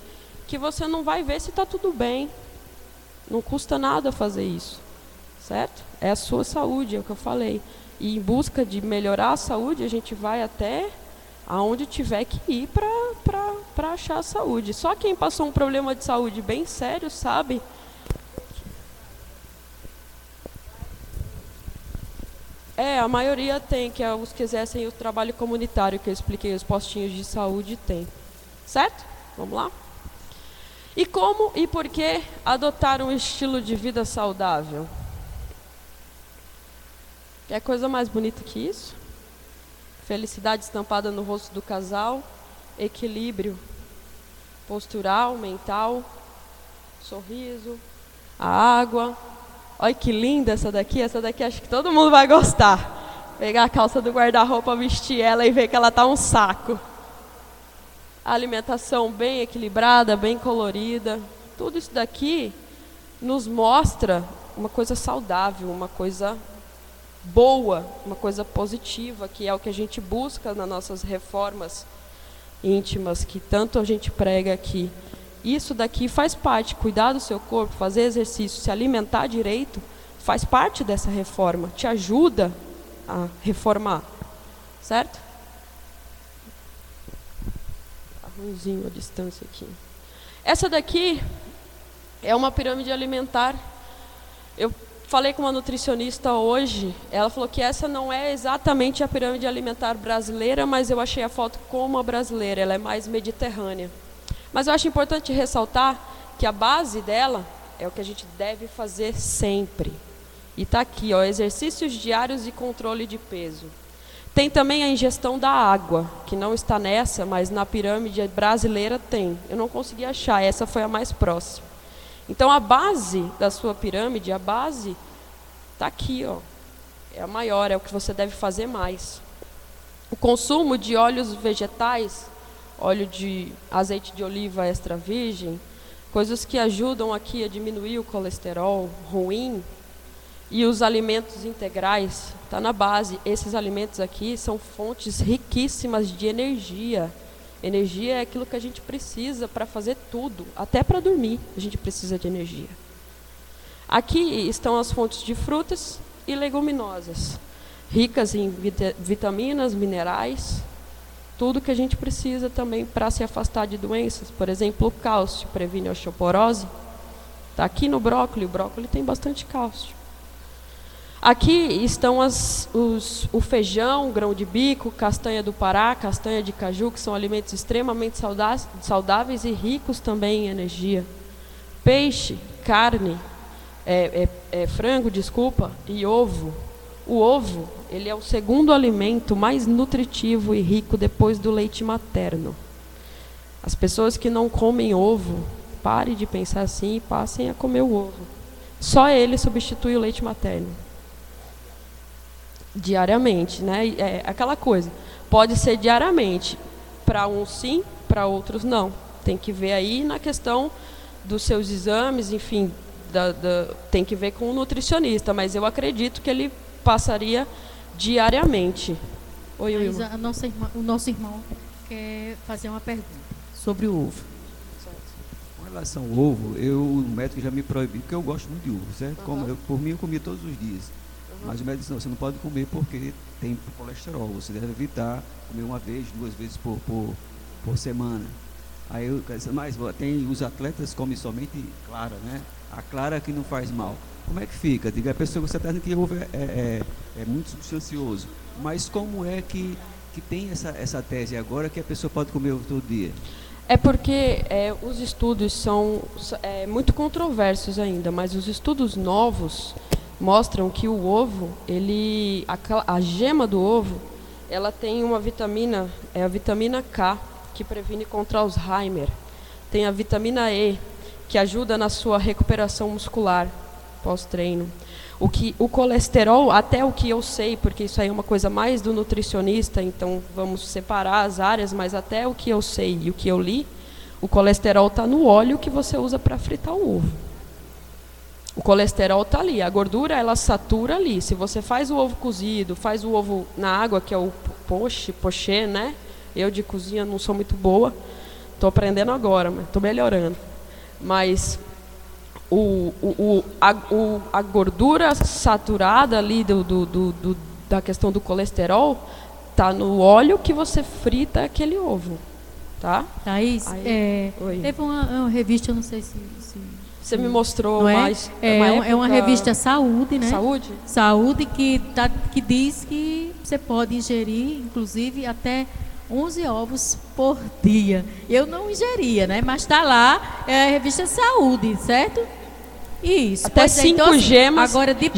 que você não vai ver se está tudo bem. Não custa nada fazer isso, certo? É a sua saúde, é o que eu falei. E em busca de melhorar a saúde, a gente vai até aonde tiver que ir para achar a saúde. Só quem passou um problema de saúde bem sério sabe. A maioria tem, que é os que exercem o trabalho comunitário, que eu expliquei, os postinhos de saúde tem. Certo? Vamos lá? E como e por que adotar um estilo de vida saudável? Quer coisa mais bonita que isso? Felicidade estampada no rosto do casal, equilíbrio postural, mental, sorriso, a água. Olha que linda essa daqui acho que todo mundo vai gostar. Pegar a calça do guarda-roupa, vestir ela e ver que ela tá um saco. A alimentação bem equilibrada, bem colorida. Tudo isso daqui nos mostra uma coisa saudável, uma coisa boa, uma coisa positiva, que é o que a gente busca nas nossas reformas íntimas, que tanto a gente prega aqui. Isso daqui faz parte, cuidar do seu corpo, fazer exercício, se alimentar direito, faz parte dessa reforma, te ajuda a reformar, certo? Arruzinho a distância aqui. Essa daqui é uma pirâmide alimentar. Eu falei com uma nutricionista hoje, ela falou que essa não é exatamente a pirâmide alimentar brasileira, mas eu achei a foto como a brasileira, ela é mais mediterrânea. Mas eu acho importante ressaltar que a base dela é o que a gente deve fazer sempre. E está aqui, ó, exercícios diários e controle de peso. Tem também a ingestão da água, que não está nessa, mas na pirâmide brasileira tem. Eu não consegui achar, essa foi a mais próxima. Então a base da sua pirâmide, a base está aqui, ó. É a maior, é o que você deve fazer mais. O consumo de óleos vegetais, óleo de azeite de oliva extra virgem, coisas que ajudam aqui a diminuir o colesterol ruim, e os alimentos integrais, está na base. Esses alimentos aqui são fontes riquíssimas de energia. Energia é aquilo que a gente precisa para fazer tudo, até para dormir a gente precisa de energia. Aqui estão as fontes de frutas e leguminosas, ricas em vitaminas, minerais, tudo que a gente precisa também para se afastar de doenças. Por exemplo, o cálcio previne a osteoporose. Está aqui no brócolis, o brócolis tem bastante cálcio. Aqui estão o feijão, grão de bico, castanha do Pará, castanha de caju, que são alimentos extremamente saudáveis e ricos também em energia. Peixe, carne, frango, desculpa, e ovo. O ovo, ele é o segundo alimento mais nutritivo e rico depois do leite materno. As pessoas que não comem ovo, pare de pensar assim e passem a comer o ovo. Só ele substitui o leite materno. Diariamente, né? É aquela coisa. Pode ser diariamente. Para uns sim, para outros não. Tem que ver aí na questão dos seus exames, enfim, tem que ver com o nutricionista, mas eu acredito que ele passaria diariamente. Oi, Wilma. O nosso irmão quer fazer uma pergunta sobre o ovo. Com relação ao ovo, o médico já me proibiu, porque eu gosto muito de ovo, certo? Por mim eu comia todos os dias. Mas o médico disse, não, você não pode comer porque tem colesterol, você deve evitar comer uma vez, 2 vezes por semana. Aí eu disse, mas tem os atletas comem somente clara, né? A clara que não faz mal. Como é que fica? Diga, a pessoa que você está dizendo que ovo é muito substancioso, mas como é que tem essa tese agora que a pessoa pode comer ovo todo dia? É porque os estudos são muito controversos ainda, mas os estudos novos mostram que o ovo, a gema do ovo, ela tem uma vitamina, a vitamina K, que previne contra Alzheimer. Tem a vitamina E, que ajuda na sua recuperação muscular pós-treino. O colesterol, até o que eu sei, porque isso aí é uma coisa mais do nutricionista, então vamos separar as áreas, mas até o que eu sei e o que eu li, o colesterol está no óleo que você usa para fritar o ovo. O colesterol está ali, a gordura ela satura ali. Se você faz o ovo cozido, faz o ovo na água, que é o pochê, né? Eu de cozinha não sou muito boa, estou aprendendo agora, mas estou melhorando. Mas a gordura saturada ali da questão do colesterol está no óleo que você frita aquele ovo, tá? Thaís, teve uma revista, eu não sei se você me mostrou não mais. É uma revista Saúde, né? Saúde? Saúde que diz que você pode ingerir, inclusive, até 11 ovos por dia. Eu não ingeria, né? Mas está lá, é a revista Saúde, certo? Isso. Até 5 então, gemas. Agora, de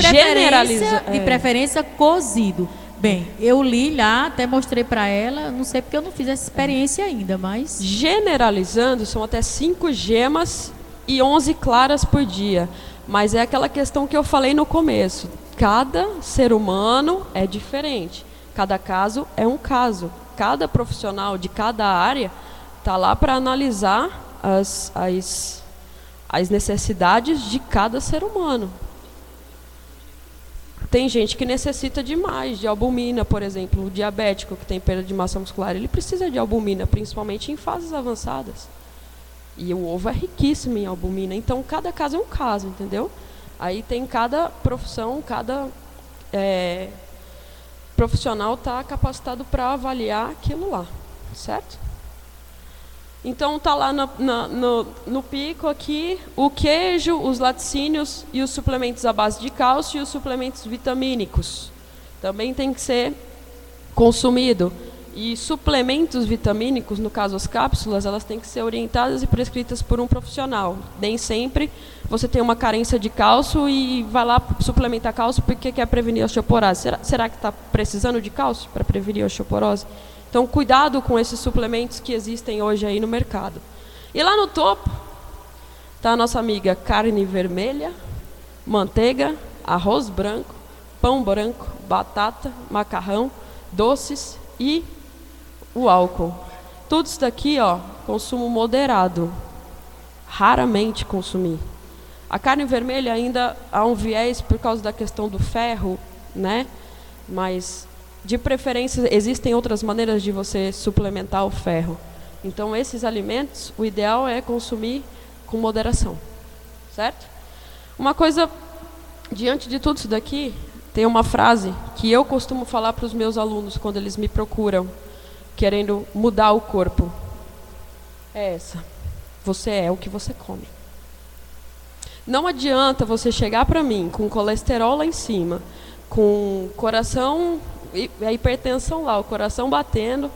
preferência, cozido. Bem, eu li lá, até mostrei para ela, não sei porque eu não fiz essa experiência ainda, mas... Generalizando, são até 5 gemas e 11 claras por dia. Mas é aquela questão que eu falei no começo. Cada ser humano é diferente. Cada caso é um caso. Cada profissional de cada área está lá para analisar as necessidades de cada ser humano. Tem gente que necessita demais de albumina, por exemplo, o diabético que tem perda de massa muscular, ele precisa de albumina, principalmente em fases avançadas. E o ovo é riquíssimo em albumina, então cada caso é um caso, entendeu? Aí tem cada profissão, cada profissional está capacitado para avaliar aquilo lá, certo? Então está lá no pico aqui o queijo, os laticínios e os suplementos à base de cálcio e os suplementos vitamínicos. Também tem que ser consumido. E suplementos vitamínicos, no caso as cápsulas, elas têm que ser orientadas e prescritas por um profissional. Nem sempre você tem uma carência de cálcio e vai lá suplementar cálcio porque quer prevenir a osteoporose. Será que está precisando de cálcio para prevenir a osteoporose? Então, cuidado com esses suplementos que existem hoje aí no mercado. E lá no topo está a nossa amiga carne vermelha, manteiga, arroz branco, pão branco, batata, macarrão, doces e o álcool. Tudo isso daqui, consumo moderado. Raramente consumir. A carne vermelha ainda há um viés por causa da questão do ferro, né? Mas, de preferência, existem outras maneiras de você suplementar o ferro. Então, esses alimentos, o ideal é consumir com moderação. Certo? Uma coisa, diante de tudo isso daqui, tem uma frase que eu costumo falar para os meus alunos quando eles me procuram, querendo mudar o corpo. É essa. Você é o que você come. Não adianta você chegar para mim com colesterol lá em cima, com coração, a hipertensão lá, o coração batendo,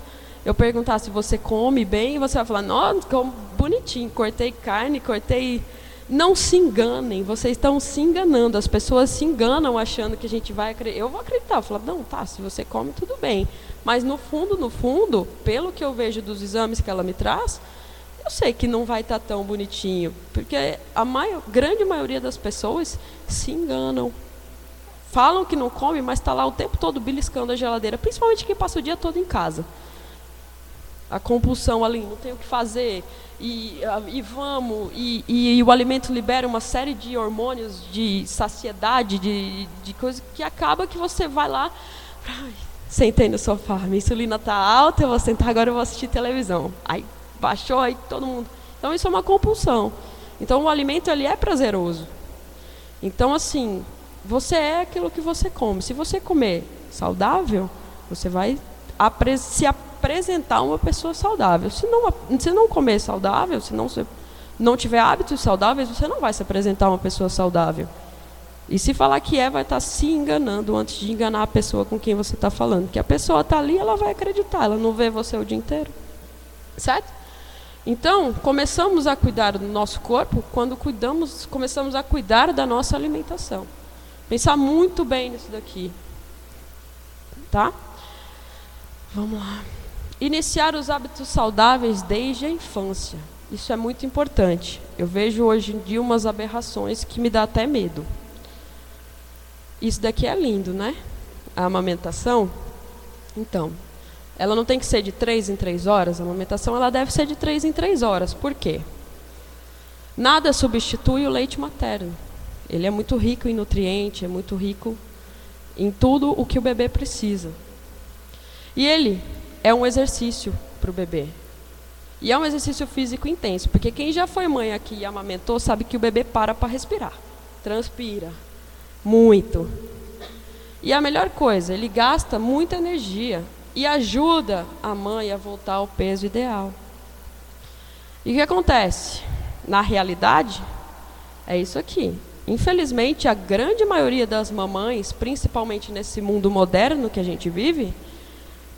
eu perguntar se você come bem, você vai falar, nossa, como bonitinho, cortei carne, cortei... Não se enganem, vocês estão se enganando, as pessoas se enganam achando que a gente vai acreditar. Eu vou acreditar, eu vou falar, não, tá, se você come, tudo bem. Mas no fundo, pelo que eu vejo dos exames que ela me traz, eu sei que não vai estar tão bonitinho, porque a grande maioria das pessoas se enganam. Falam que não come, mas está lá o tempo todo beliscando a geladeira, principalmente quem passa o dia todo em casa. A compulsão ali, não tem o que fazer, e o alimento libera uma série de hormônios de saciedade, de coisas que acaba que você vai lá, sentei no sofá, minha insulina está alta, eu vou sentar agora, eu vou assistir televisão. Aí baixou, aí todo mundo... Então isso é uma compulsão. Então o alimento ele é prazeroso. Então assim, você é aquilo que você come. Se você comer saudável, você vai se apresentar uma pessoa saudável. Se não comer saudável, se não tiver hábitos saudáveis, você não vai se apresentar uma pessoa saudável. E se falar que vai estar se enganando antes de enganar a pessoa com quem você está falando. Porque a pessoa está ali, ela vai acreditar, ela não vê você o dia inteiro. Certo? Então, começamos a cuidar do nosso corpo quando começamos a cuidar da nossa alimentação. Pensar muito bem nisso daqui. Tá? Vamos lá. Iniciar os hábitos saudáveis desde a infância. Isso é muito importante. Eu vejo hoje em dia umas aberrações que me dá até medo. Isso daqui é lindo, né? A amamentação. Então, ela não tem que ser de 3 em 3 horas. A amamentação ela deve ser de 3 em 3 horas. Por quê? Nada substitui o leite materno. Ele é muito rico em nutrientes, é muito rico em tudo o que o bebê precisa. E ele é um exercício para o bebê. E é um exercício físico intenso, porque quem já foi mãe aqui e amamentou sabe que o bebê para respirar, transpira muito. E a melhor coisa, ele gasta muita energia e ajuda a mãe a voltar ao peso ideal. E o que acontece? Na realidade, é isso aqui. Infelizmente, a grande maioria das mamães, principalmente nesse mundo moderno que a gente vive,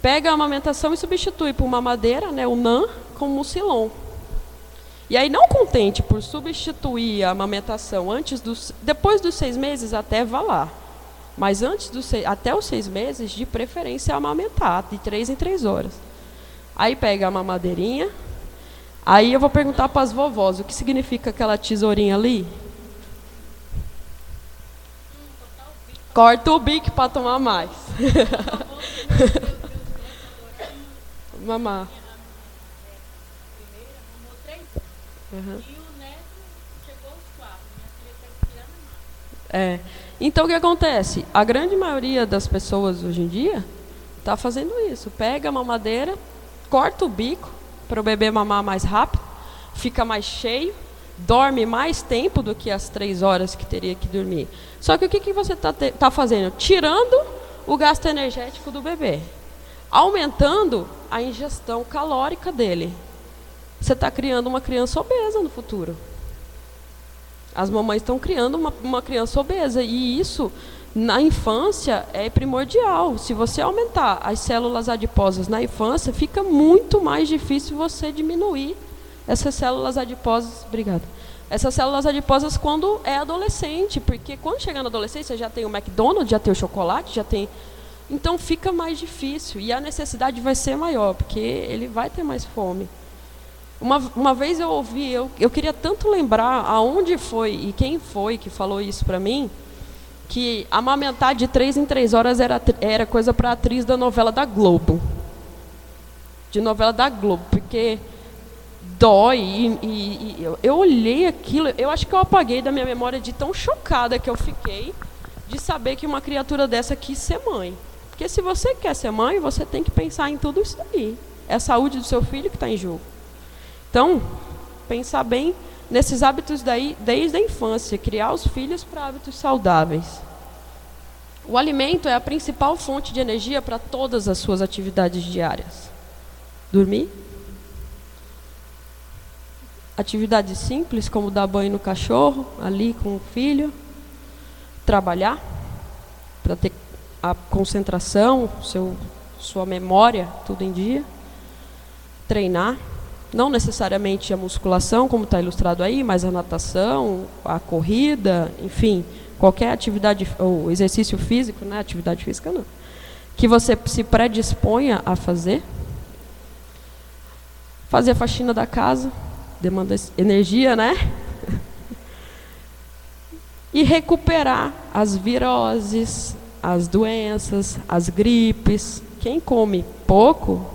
pega a amamentação e substitui por mamadeira, né, o NAN, com mucilon. E aí, não contente por substituir a amamentação depois dos 6 meses, até vá lá. Mas até os 6 meses, de preferência, amamentar, de 3 em 3 horas. Aí pega a mamadeirinha. Aí eu vou perguntar para as vovós, o que significa aquela tesourinha ali? Corta o bico para tomar mais. Mamar. Uhum. E o neto chegou aos 4. Minha filha está tirando mais. Então o que acontece? A grande maioria das pessoas hoje em dia está fazendo isso. Pega a mamadeira, corta o bico para o bebê mamar mais rápido, fica mais cheio, dorme mais tempo do que as 3 horas que teria que dormir. Só que o que você está fazendo? Tirando o gasto energético do bebê, aumentando a ingestão calórica dele. Você está criando uma criança obesa no futuro. As mamães estão criando uma criança obesa. E isso, na infância, é primordial. Se você aumentar as células adiposas na infância, fica muito mais difícil você diminuir essas células adiposas. Obrigada. Essas células adiposas quando é adolescente. Porque quando chegar na adolescência, já tem o McDonald's, já tem o chocolate, já tem... Então fica mais difícil. E a necessidade vai ser maior, porque ele vai ter mais fome. Uma vez eu ouvi, eu queria tanto lembrar aonde foi e quem foi que falou isso para mim, que amamentar de 3 em 3 horas era coisa para atriz da novela da Globo. De novela da Globo, porque dói. E eu olhei aquilo, eu acho que eu apaguei da minha memória de tão chocada que eu fiquei de saber que uma criatura dessa quis ser mãe. Porque se você quer ser mãe, você tem que pensar em tudo isso aí. É a saúde do seu filho que está em jogo. Então, pensar bem nesses hábitos daí desde a infância, criar os filhos para hábitos saudáveis. O alimento é a principal fonte de energia para todas as suas atividades diárias. Dormir. Atividades simples, como dar banho no cachorro, ali com o filho. Trabalhar, para ter a concentração, sua memória, tudo em dia. Treinar, não necessariamente a musculação, como está ilustrado aí, mas a natação, a corrida, enfim, qualquer atividade ou exercício físico, né? Atividade física não, que você se predisponha a fazer. Fazer a faxina da casa, demanda energia, né? E recuperar as viroses, as doenças, as gripes. Quem come pouco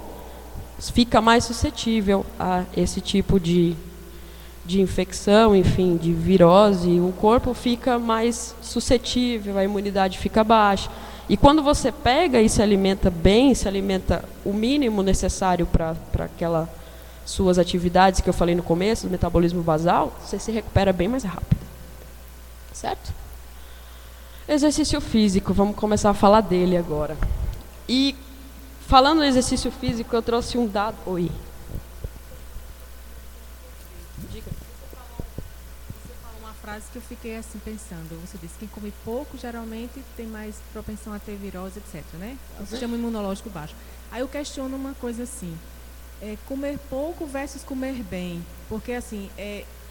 fica mais suscetível a esse tipo de infecção, enfim, de virose. O corpo fica mais suscetível, a imunidade fica baixa. E quando você pega e se alimenta bem, se alimenta o mínimo necessário para aquela suas atividades que eu falei no começo, do metabolismo basal, você se recupera bem mais rápido. Certo? Exercício físico, vamos começar a falar dele agora. E falando no exercício físico, eu trouxe um dado. Oi. Diga. Você falou uma frase que eu fiquei assim pensando. Você disse que quem come pouco geralmente tem mais propensão a ter virose, etc, né? O sistema imunológico baixo. Aí eu questiono uma coisa assim. Comer pouco versus comer bem. Porque assim,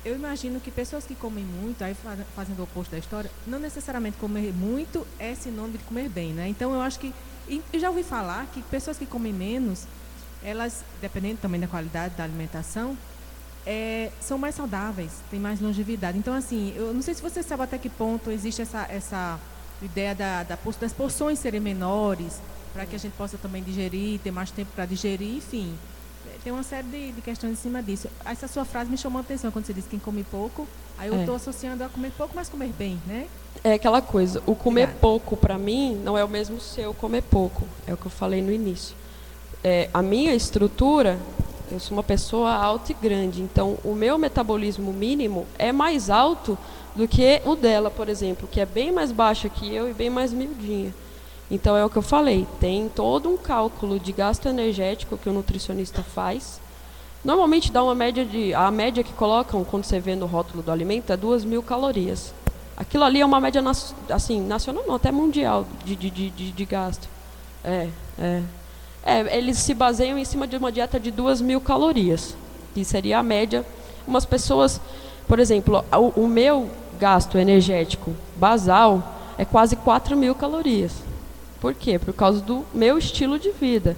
eu imagino que pessoas que comem muito, aí fazendo o oposto da história, não necessariamente comer muito é sinônimo de comer bem, né? Então eu acho que, eu já ouvi falar que pessoas que comem menos, elas, dependendo também da qualidade da alimentação, são mais saudáveis, têm mais longevidade. Então assim, eu não sei se você sabe até que ponto existe essa ideia das porções serem menores, para que a gente possa também digerir, ter mais tempo para digerir, enfim. Tem uma série de questões em cima disso. Essa sua frase me chamou a atenção quando você disse quem come pouco. Aí eu estou associando a comer pouco, mas comer bem, né? É aquela coisa, o comer pouco para mim não é o mesmo seu comer pouco. É o que eu falei no início. A minha estrutura, eu sou uma pessoa alta e grande, então o meu metabolismo mínimo é mais alto do que o dela, por exemplo, que é bem mais baixa que eu e bem mais miudinha. Então é o que eu falei, tem todo um cálculo de gasto energético que o nutricionista faz. Normalmente dá uma média a média que colocam quando você vê no rótulo do alimento é 2.000 calorias. Aquilo ali é uma média assim, nacional não, até mundial de gasto. Eles se baseiam em cima de uma dieta de 2.000 calorias, que seria a média. Umas pessoas, por exemplo, o meu gasto energético basal é quase 4.000 calorias. Por quê? Por causa do meu estilo de vida.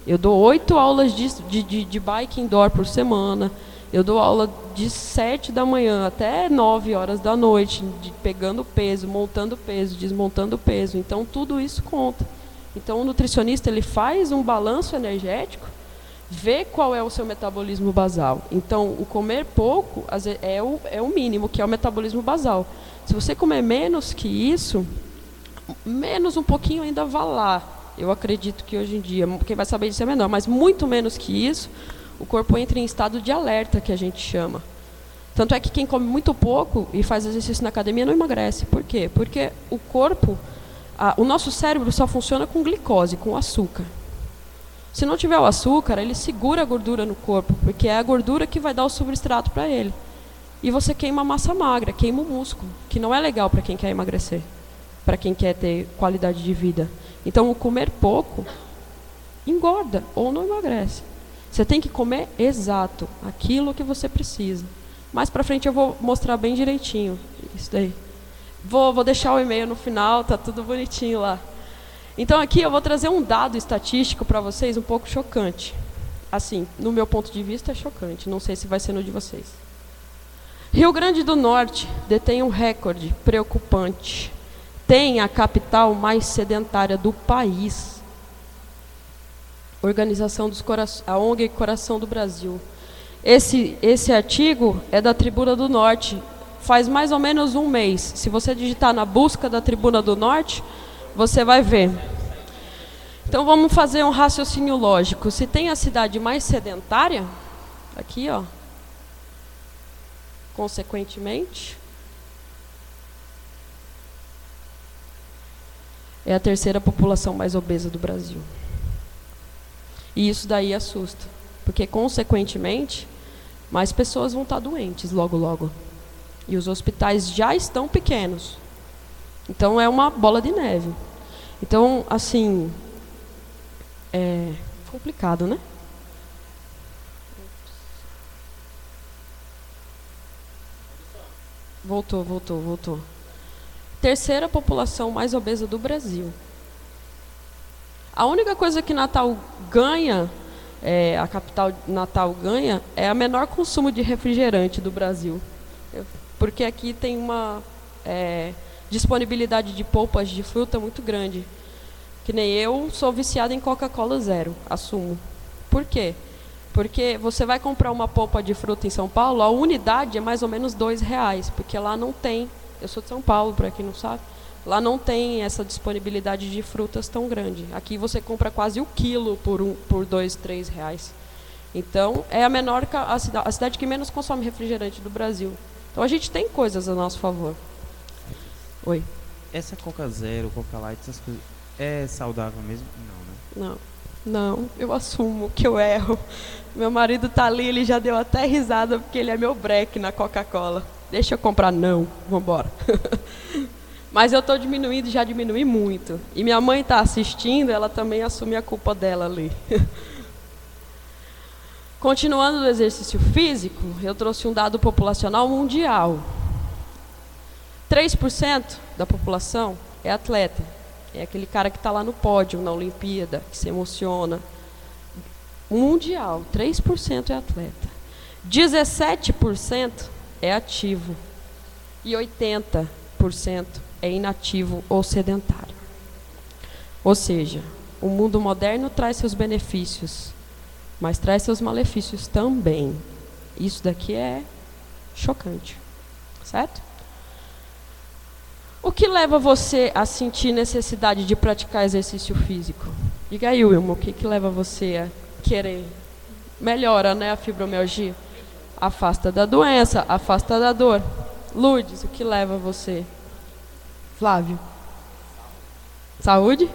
Eu dou 8 aulas de bike indoor por semana. Eu dou aula de 7 da manhã até 9 horas da noite, pegando peso, montando peso, desmontando peso. Então, tudo isso conta. Então, o nutricionista ele faz um balanço energético, vê qual é o seu metabolismo basal. Então, o comer pouco é o mínimo, que é o metabolismo basal. Se você comer menos que isso, menos um pouquinho ainda vá lá. Eu acredito que hoje em dia, quem vai saber disso é menor, mas muito menos que isso, o corpo entra em estado de alerta, que a gente chama. Tanto é que quem come muito pouco e faz exercício na academia não emagrece. Por quê? Porque o corpo, o nosso cérebro só funciona com glicose, com açúcar. Se não tiver o açúcar, ele segura a gordura no corpo, porque é a gordura que vai dar o substrato para ele. E você queima a massa magra, queima o músculo, que não é legal para quem quer emagrecer, para quem quer ter qualidade de vida. Então, o comer pouco engorda ou não emagrece. Você tem que comer exato aquilo que você precisa. Mais para frente eu vou mostrar bem direitinho isso daí. Vou deixar o e-mail no final, tá tudo bonitinho lá. Então, aqui eu vou trazer um dado estatístico para vocês um pouco chocante. Assim, no meu ponto de vista é chocante, não sei se vai ser no de vocês. Rio Grande do Norte detém um recorde preocupante. Tem a capital mais sedentária do país. A ONG Coração do Brasil. Esse artigo é da Tribuna do Norte. Faz mais ou menos um mês. Se você digitar na busca da Tribuna do Norte, você vai ver. Então vamos fazer um raciocínio lógico. Se tem a cidade mais sedentária, aqui ó, consequentemente, é a terceira população mais obesa do Brasil. E isso daí assusta, porque, consequentemente, mais pessoas vão estar doentes logo, logo. E os hospitais já estão pequenos. Então, é uma bola de neve. Então, assim, é complicado, né? Voltou. Terceira população mais obesa do Brasil. A única coisa que Natal ganha, a capital Natal ganha, é o menor consumo de refrigerante do Brasil. Porque aqui tem uma disponibilidade de polpas de fruta muito grande. Que nem eu sou viciada em Coca-Cola zero, assumo. Por quê? Porque você vai comprar uma polpa de fruta em São Paulo, a unidade é mais ou menos R$2, porque lá não tem, eu sou de São Paulo, para quem não sabe, lá não tem essa disponibilidade de frutas tão grande. Aqui você compra quase o quilo por R$2, R$3. Então, é a cidade que menos consome refrigerante do Brasil. Então, a gente tem coisas a nosso favor. Oi. Essa Coca Zero, Coca Light, essas coisas, é saudável mesmo? Não, né? Não, eu assumo que eu erro. Meu marido tá ali, ele já deu até risada porque ele é meu breque na Coca-Cola. Deixa eu comprar, não, vambora. Mas eu estou diminuindo, já diminui muito. E minha mãe está assistindo, ela também assume a culpa dela ali. Continuando do exercício físico, eu trouxe um dado populacional mundial. 3% da população é atleta. É aquele cara que está lá no pódio, na Olimpíada, que se emociona. Mundial, 3% é atleta. 17% é ativo. E 80% é inativo ou sedentário. Ou seja, o mundo moderno traz seus benefícios, mas traz seus malefícios também. Isso daqui é chocante, certo? O que leva você a sentir necessidade de praticar exercício físico? Diga aí, Wilma, o que leva você a querer? Melhora, né, a fibromialgia? Afasta da doença, afasta da dor. Lourdes, o que leva você? Flávio? Saúde?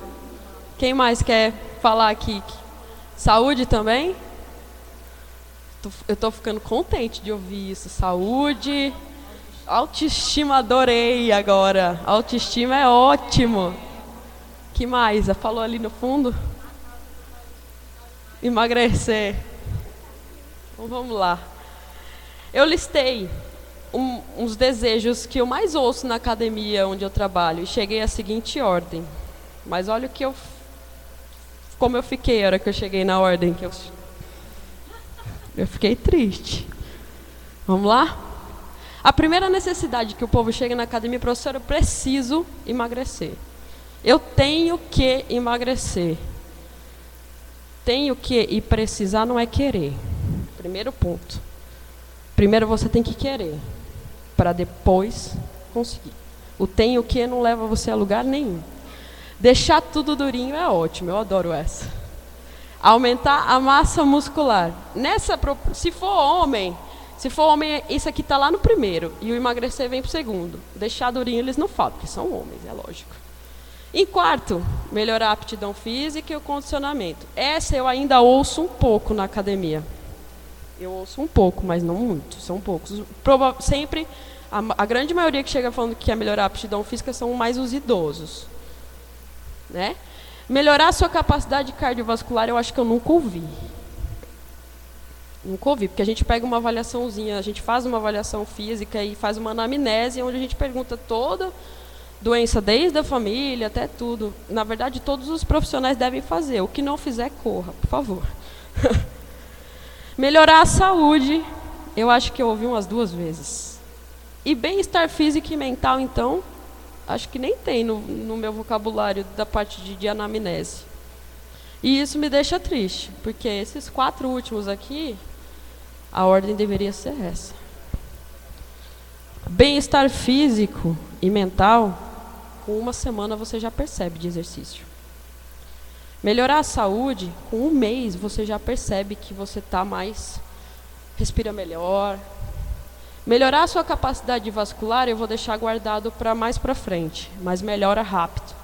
Quem mais quer falar aqui? Saúde também? Eu estou ficando contente de ouvir isso. Saúde, autoestima, adorei agora. Autoestima é ótimo. Que mais? Já falou ali no fundo? Emagrecer. Então vamos lá. Eu listei uns desejos que eu mais ouço na academia onde eu trabalho e cheguei à seguinte ordem. Mas olha como eu fiquei a hora que eu cheguei na ordem que eu fiquei triste. Vamos lá? A primeira necessidade que o povo chega na academia, professor, eu preciso emagrecer. Eu tenho que emagrecer. Tenho que e precisar não é querer. Primeiro ponto. Primeiro você tem que querer, para depois conseguir. O tenho que não leva você a lugar nenhum. Deixar tudo durinho é ótimo, eu adoro essa. Aumentar a massa muscular. Se for homem, isso aqui está lá no primeiro, e o emagrecer vem para o segundo. Deixar durinho eles não falam, porque são homens, é lógico. Em quarto, melhorar a aptidão física e o condicionamento. Essa eu ainda ouço um pouco na academia. Eu ouço um pouco, mas não muito, são poucos. Sempre, a grande maioria que chega falando que quer melhorar a aptidão física são mais os idosos. Né? Melhorar a sua capacidade cardiovascular, eu acho que eu nunca ouvi. Nunca ouvi, porque a gente pega uma avaliaçãozinha, a gente faz uma avaliação física e faz uma anamnese, onde a gente pergunta toda doença, desde a família até tudo. Na verdade, todos os profissionais devem fazer. O que não fizer, corra, por favor. Melhorar a saúde, eu acho que eu ouvi umas 2 vezes. E bem-estar físico e mental, então, acho que nem tem no meu vocabulário da parte de anamnese. E isso me deixa triste, porque esses 4 últimos aqui, a ordem deveria ser essa. Bem-estar físico e mental, com 1 semana você já percebe de exercício. Melhorar a saúde, com 1 mês você já percebe que você está mais, respira melhor. Melhorar a sua capacidade vascular eu vou deixar guardado para mais para frente, mas melhora rápido.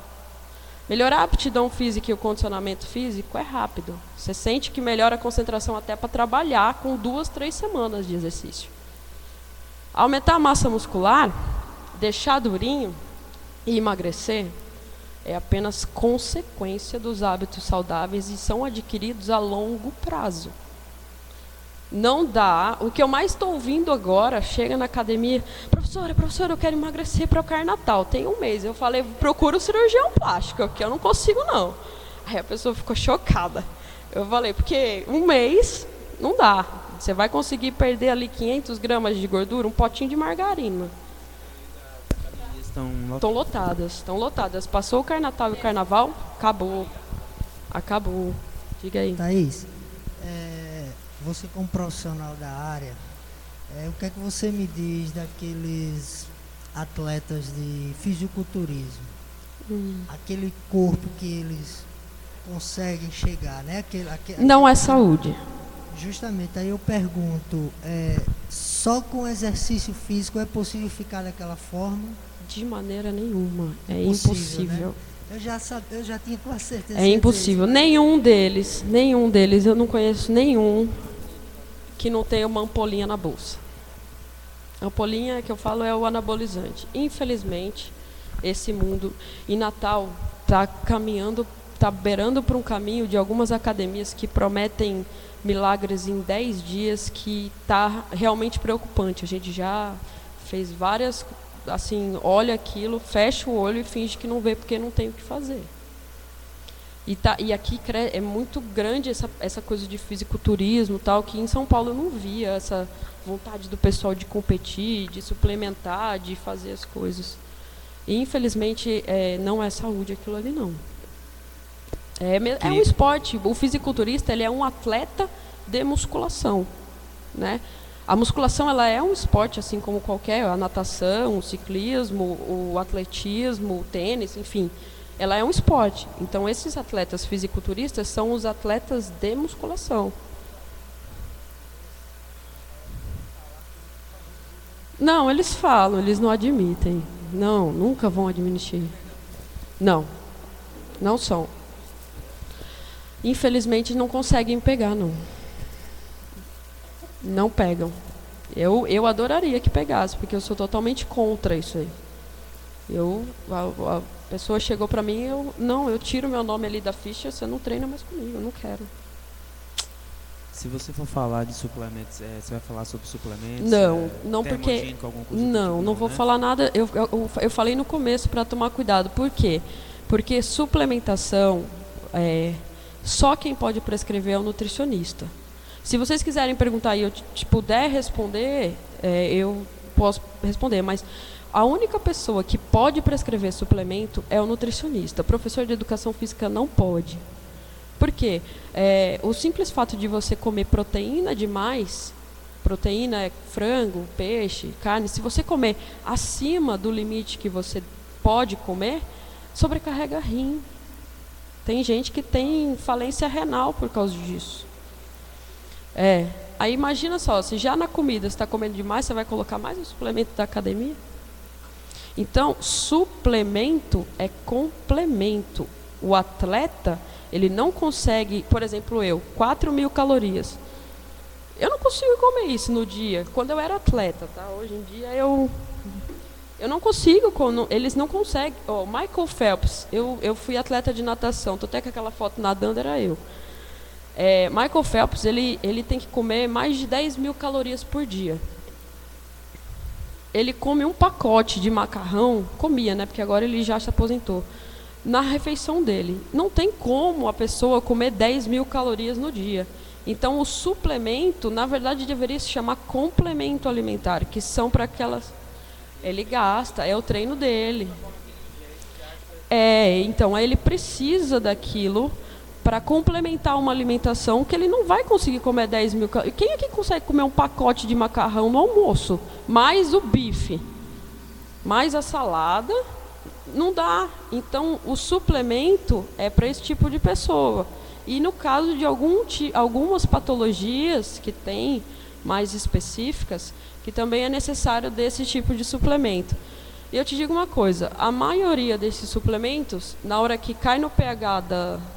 Melhorar a aptidão física e o condicionamento físico é rápido. Você sente que melhora a concentração até para trabalhar com 2, 3 semanas de exercício. Aumentar a massa muscular, deixar durinho e emagrecer, É apenas consequência dos hábitos saudáveis e são adquiridos a longo prazo. Não dá. O que eu mais estou ouvindo agora, chega na academia, professora, eu quero emagrecer para o Carnatal. Tem um mês. Eu falei, procura o cirurgião plástico, porque eu não consigo não. Aí a pessoa ficou chocada. Eu falei, porque um mês não dá. Você vai conseguir perder ali 500 gramas de gordura, um potinho de margarina. Estão lotadas. Passou o Carnatal e o Carnaval, acabou. Diga aí. Thaís, você como profissional da área, o que é que você me diz daqueles atletas de fisiculturismo? Aquele corpo que eles conseguem chegar, né? Não é saúde. Justamente, aí eu pergunto, só com exercício físico é possível ficar daquela forma? De maneira nenhuma, é impossível. Né? Eu já tinha quase certeza. É impossível. Nenhum deles, eu não conheço nenhum que não tenha uma ampolinha na bolsa. A ampolinha que eu falo é o anabolizante. Infelizmente, esse mundo em Natal está caminhando, está beirando para um caminho de algumas academias que prometem milagres em 10 dias, que está realmente preocupante. A gente já fez várias, assim, olha aquilo, fecha o olho e finge que não vê porque não tem o que fazer. E aqui é muito grande essa coisa de fisiculturismo, tal, que em São Paulo eu não via essa vontade do pessoal de competir, de suplementar, de fazer as coisas. E, infelizmente, não é saúde aquilo ali, não. É um esporte. O fisiculturista, ele é um atleta de musculação, né? A musculação, ela é um esporte, assim como qualquer, a natação, o ciclismo, o atletismo, o tênis, enfim. Ela é um esporte. Então, esses atletas fisiculturistas são os atletas de musculação. Não, eles falam, eles não admitem. Não, nunca vão admitir. Não são. Infelizmente, não conseguem pegar, não. Não pegam. Eu adoraria que pegasse, porque eu sou totalmente contra isso aí. A pessoa chegou para mim, eu tiro meu nome ali da ficha, você não treina mais comigo, eu não quero. Se você for falar de suplementos, você vai falar sobre suplementos? Não, porque não vou falar nada. Eu falei no começo para tomar cuidado. Por quê? Porque suplementação, só quem pode prescrever é o nutricionista. Se vocês quiserem perguntar e eu puder responder, eu posso responder, mas a única pessoa que pode prescrever suplemento é o nutricionista. O professor de educação física não pode. Por quê? O simples fato de você comer proteína demais, proteína é frango, peixe, carne, se você comer acima do limite que você pode comer, sobrecarrega rim. Tem gente que tem falência renal por causa disso. Aí imagina só, se já na comida você está comendo demais, você vai colocar mais um suplemento da academia? Então, suplemento é complemento. O atleta, ele não consegue, por exemplo, 4.000 calorias. Eu não consigo comer isso no dia. Quando eu era atleta, tá? Hoje em dia eu não consigo, eles não conseguem. Michael Phelps, eu fui atleta de natação, tô até com aquela foto nadando, era eu. Michael Phelps, ele tem que comer mais de 10.000 calorias por dia. Ele come um pacote de macarrão, comia, né? Porque agora ele já se aposentou. Na refeição dele. Não tem como a pessoa comer 10.000 calorias no dia. Então, o suplemento, na verdade, deveria se chamar complemento alimentar, que são para aquelas... Ele gasta, é o treino dele. Então, ele precisa daquilo para complementar uma alimentação que ele não vai conseguir comer 10.000 calorias. Quem é que consegue comer um pacote de macarrão no almoço? Mais o bife, mais a salada... Não dá. Então, o suplemento é para esse tipo de pessoa. E no caso de algumas patologias que tem mais específicas, que também é necessário desse tipo de suplemento. E eu te digo uma coisa, a maioria desses suplementos, na hora que cai no pH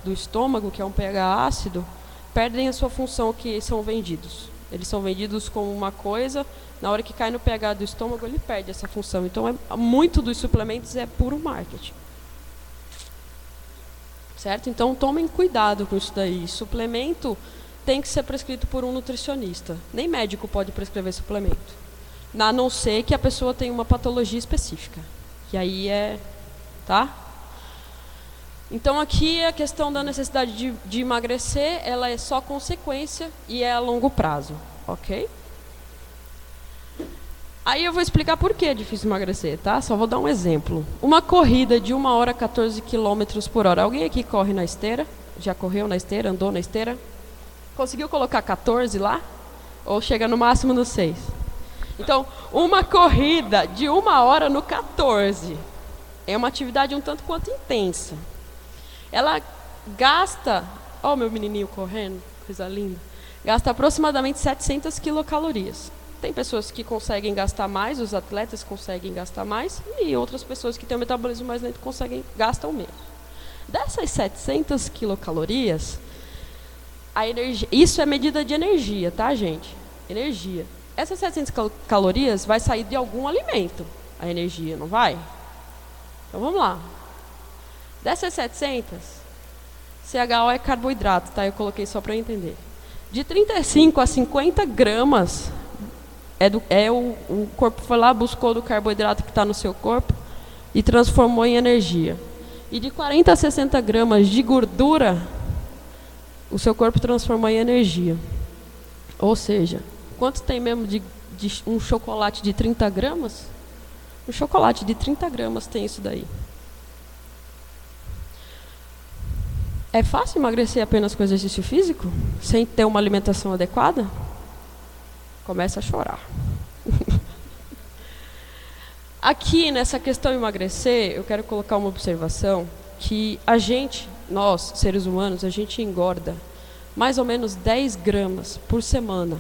do estômago, que é um pH ácido, perdem a sua função que são vendidos. Eles são vendidos como uma coisa, na hora que cai no pH do estômago, ele perde essa função. Então, muito dos suplementos é puro marketing. certo? Então tomem cuidado com isso daí. Suplemento tem que ser prescrito por um nutricionista. Nem médico pode prescrever suplemento, a não ser que a pessoa tenha uma patologia específica, que aí tá? Então aqui a questão da necessidade de emagrecer, ela é só consequência e é a longo prazo, ok? Aí eu vou explicar por que é difícil emagrecer, tá? Só vou dar um exemplo. Uma corrida de 1 hora 14 km por hora. Alguém aqui corre na esteira? Já correu na esteira? Andou na esteira? Conseguiu colocar 14 lá? Ou chega no máximo no 6? Então, uma corrida de 1 hora no 14 é uma atividade um tanto quanto intensa. Ela gasta, ó, meu menininho correndo, coisa linda, gasta aproximadamente 700 quilocalorias. Tem pessoas que conseguem gastar mais, os atletas conseguem gastar mais, e outras pessoas que têm um metabolismo mais lento gastam menos. Dessas 700 quilocalorias, a energia, isso é medida de energia, tá, gente? Energia. Essas 700 calorias vai sair de algum alimento, a energia, não vai? Então vamos lá. Dessas 700, CHO é carboidrato, tá? Eu coloquei só para entender. De 35 a 50 gramas, o corpo foi lá, buscou do carboidrato que está no seu corpo e transformou em energia. E de 40 a 60 gramas de gordura, o seu corpo transformou em energia. Ou seja, quanto tem mesmo de um chocolate de 30 gramas? Um chocolate de 30 gramas tem isso daí. É fácil emagrecer apenas com exercício físico? Sem ter uma alimentação adequada? Começa a chorar. Aqui, nessa questão emagrecer, eu quero colocar uma observação que nós, seres humanos, a gente engorda mais ou menos 10 gramas por semana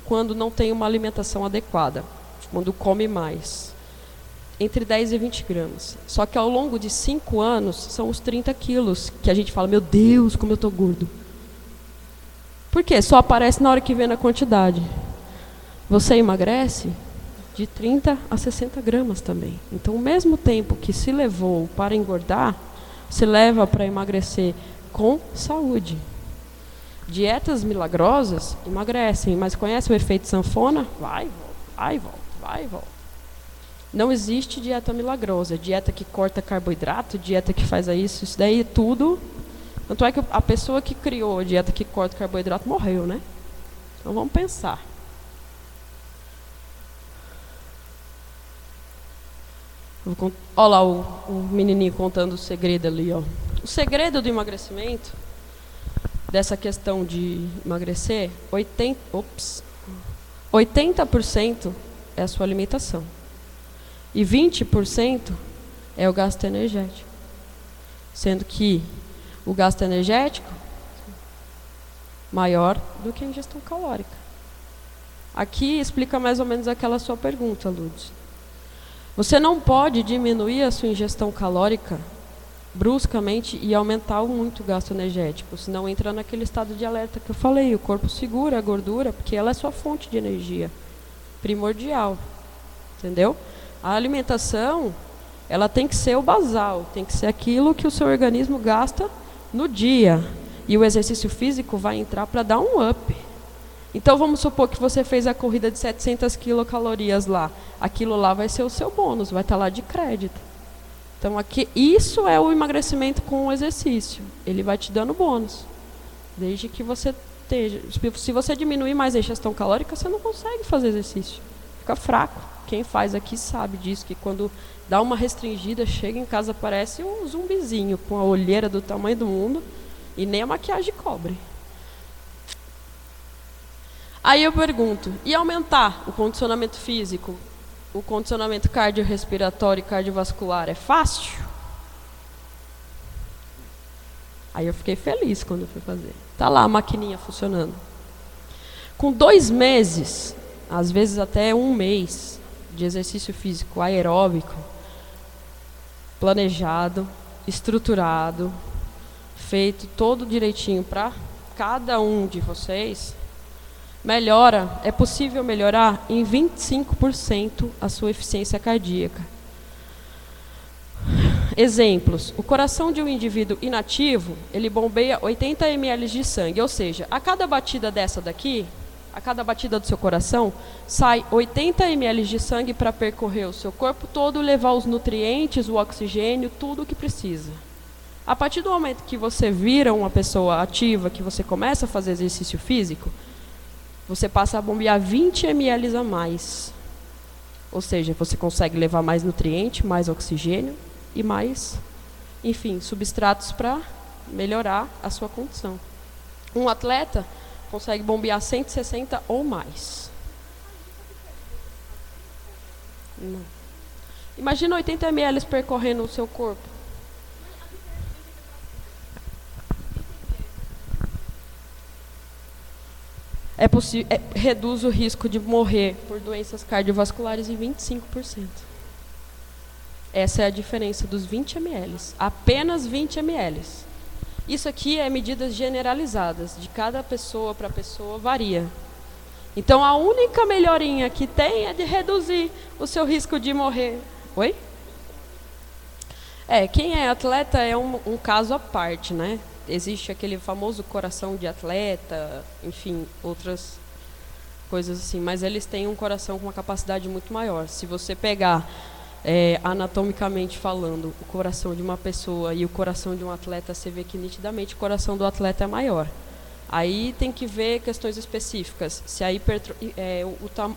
quando não tem uma alimentação adequada, quando come mais. Entre 10 e 20 gramas. Só que ao longo de 5 anos, são os 30 quilos que a gente fala, meu Deus, como eu estou gordo. Por quê? Só aparece na hora que vê na quantidade. Você emagrece de 30 a 60 gramas também. Então, o mesmo tempo que se levou para engordar, se leva para emagrecer com saúde. Dietas milagrosas emagrecem, mas conhece o efeito sanfona? Vai, volta, vai, volta, vai, volta. Não existe dieta milagrosa, dieta que corta carboidrato, dieta que faz isso daí é tudo. Tanto é que a pessoa que criou a dieta que corta carboidrato morreu, né? Então vamos pensar. Olha lá o menininho contando o segredo ali, ó. O segredo do emagrecimento, dessa questão de emagrecer, 80% é a sua alimentação. E 20% é o gasto energético. Sendo que o gasto energético maior do que a ingestão calórica. Aqui explica mais ou menos aquela sua pergunta, Lourdes. Você não pode diminuir a sua ingestão calórica bruscamente e aumentar muito o gasto energético, senão entra naquele estado de alerta que eu falei, o corpo segura a gordura, porque ela é sua fonte de energia primordial, entendeu? A alimentação, ela tem que ser o basal, tem que ser aquilo que o seu organismo gasta no dia. E o exercício físico vai entrar para dar um up. Então vamos supor que você fez a corrida de 700 quilocalorias lá. Aquilo lá vai ser o seu bônus, vai estar lá de crédito. Então aqui, isso é o emagrecimento com o exercício. Ele vai te dando bônus. Desde que você esteja... Se você diminuir mais a ingestão calórica, você não consegue fazer exercício. Fica fraco. Quem faz aqui sabe disso, que quando dá uma restringida, chega em casa, parece um zumbizinho, com a olheira do tamanho do mundo, e nem a maquiagem cobre. Aí eu pergunto, e aumentar o condicionamento físico, o condicionamento cardiorrespiratório e cardiovascular, é fácil? Aí eu fiquei feliz quando eu fui fazer. Tá lá a maquininha funcionando. Com 2 meses, às vezes até 1 mês, de exercício físico aeróbico, planejado, estruturado, feito todo direitinho para cada um de vocês, é possível melhorar em 25% a sua eficiência cardíaca. Exemplos. O coração de um indivíduo inativo, ele bombeia 80 ml de sangue, ou seja, a cada batida dessa daqui, a cada batida do seu coração, sai 80 ml de sangue para percorrer o seu corpo todo, levar os nutrientes, o oxigênio, tudo o que precisa. A partir do momento que você vira uma pessoa ativa, que você começa a fazer exercício físico, você passa a bombear 20 ml a mais. Ou seja, você consegue levar mais nutriente, mais oxigênio e mais, enfim, substratos para melhorar a sua condição. Um atleta consegue bombear 160 ou mais. Não. Imagina 80 ml percorrendo o seu corpo. Reduz o risco de morrer por doenças cardiovasculares em 25%. Essa é a diferença dos 20 ml. Apenas 20 ml. Isso aqui é medidas generalizadas. De cada pessoa para pessoa varia. Então, a única melhorinha que tem é de reduzir o seu risco de morrer. Oi? Quem é atleta é um caso à parte, né? Existe aquele famoso coração de atleta, enfim, outras coisas assim. Mas eles têm um coração com uma capacidade muito maior. Se você pegar, anatomicamente falando, o coração de uma pessoa e o coração de um atleta, você vê que nitidamente o coração do atleta é maior. Aí tem que ver questões específicas. Se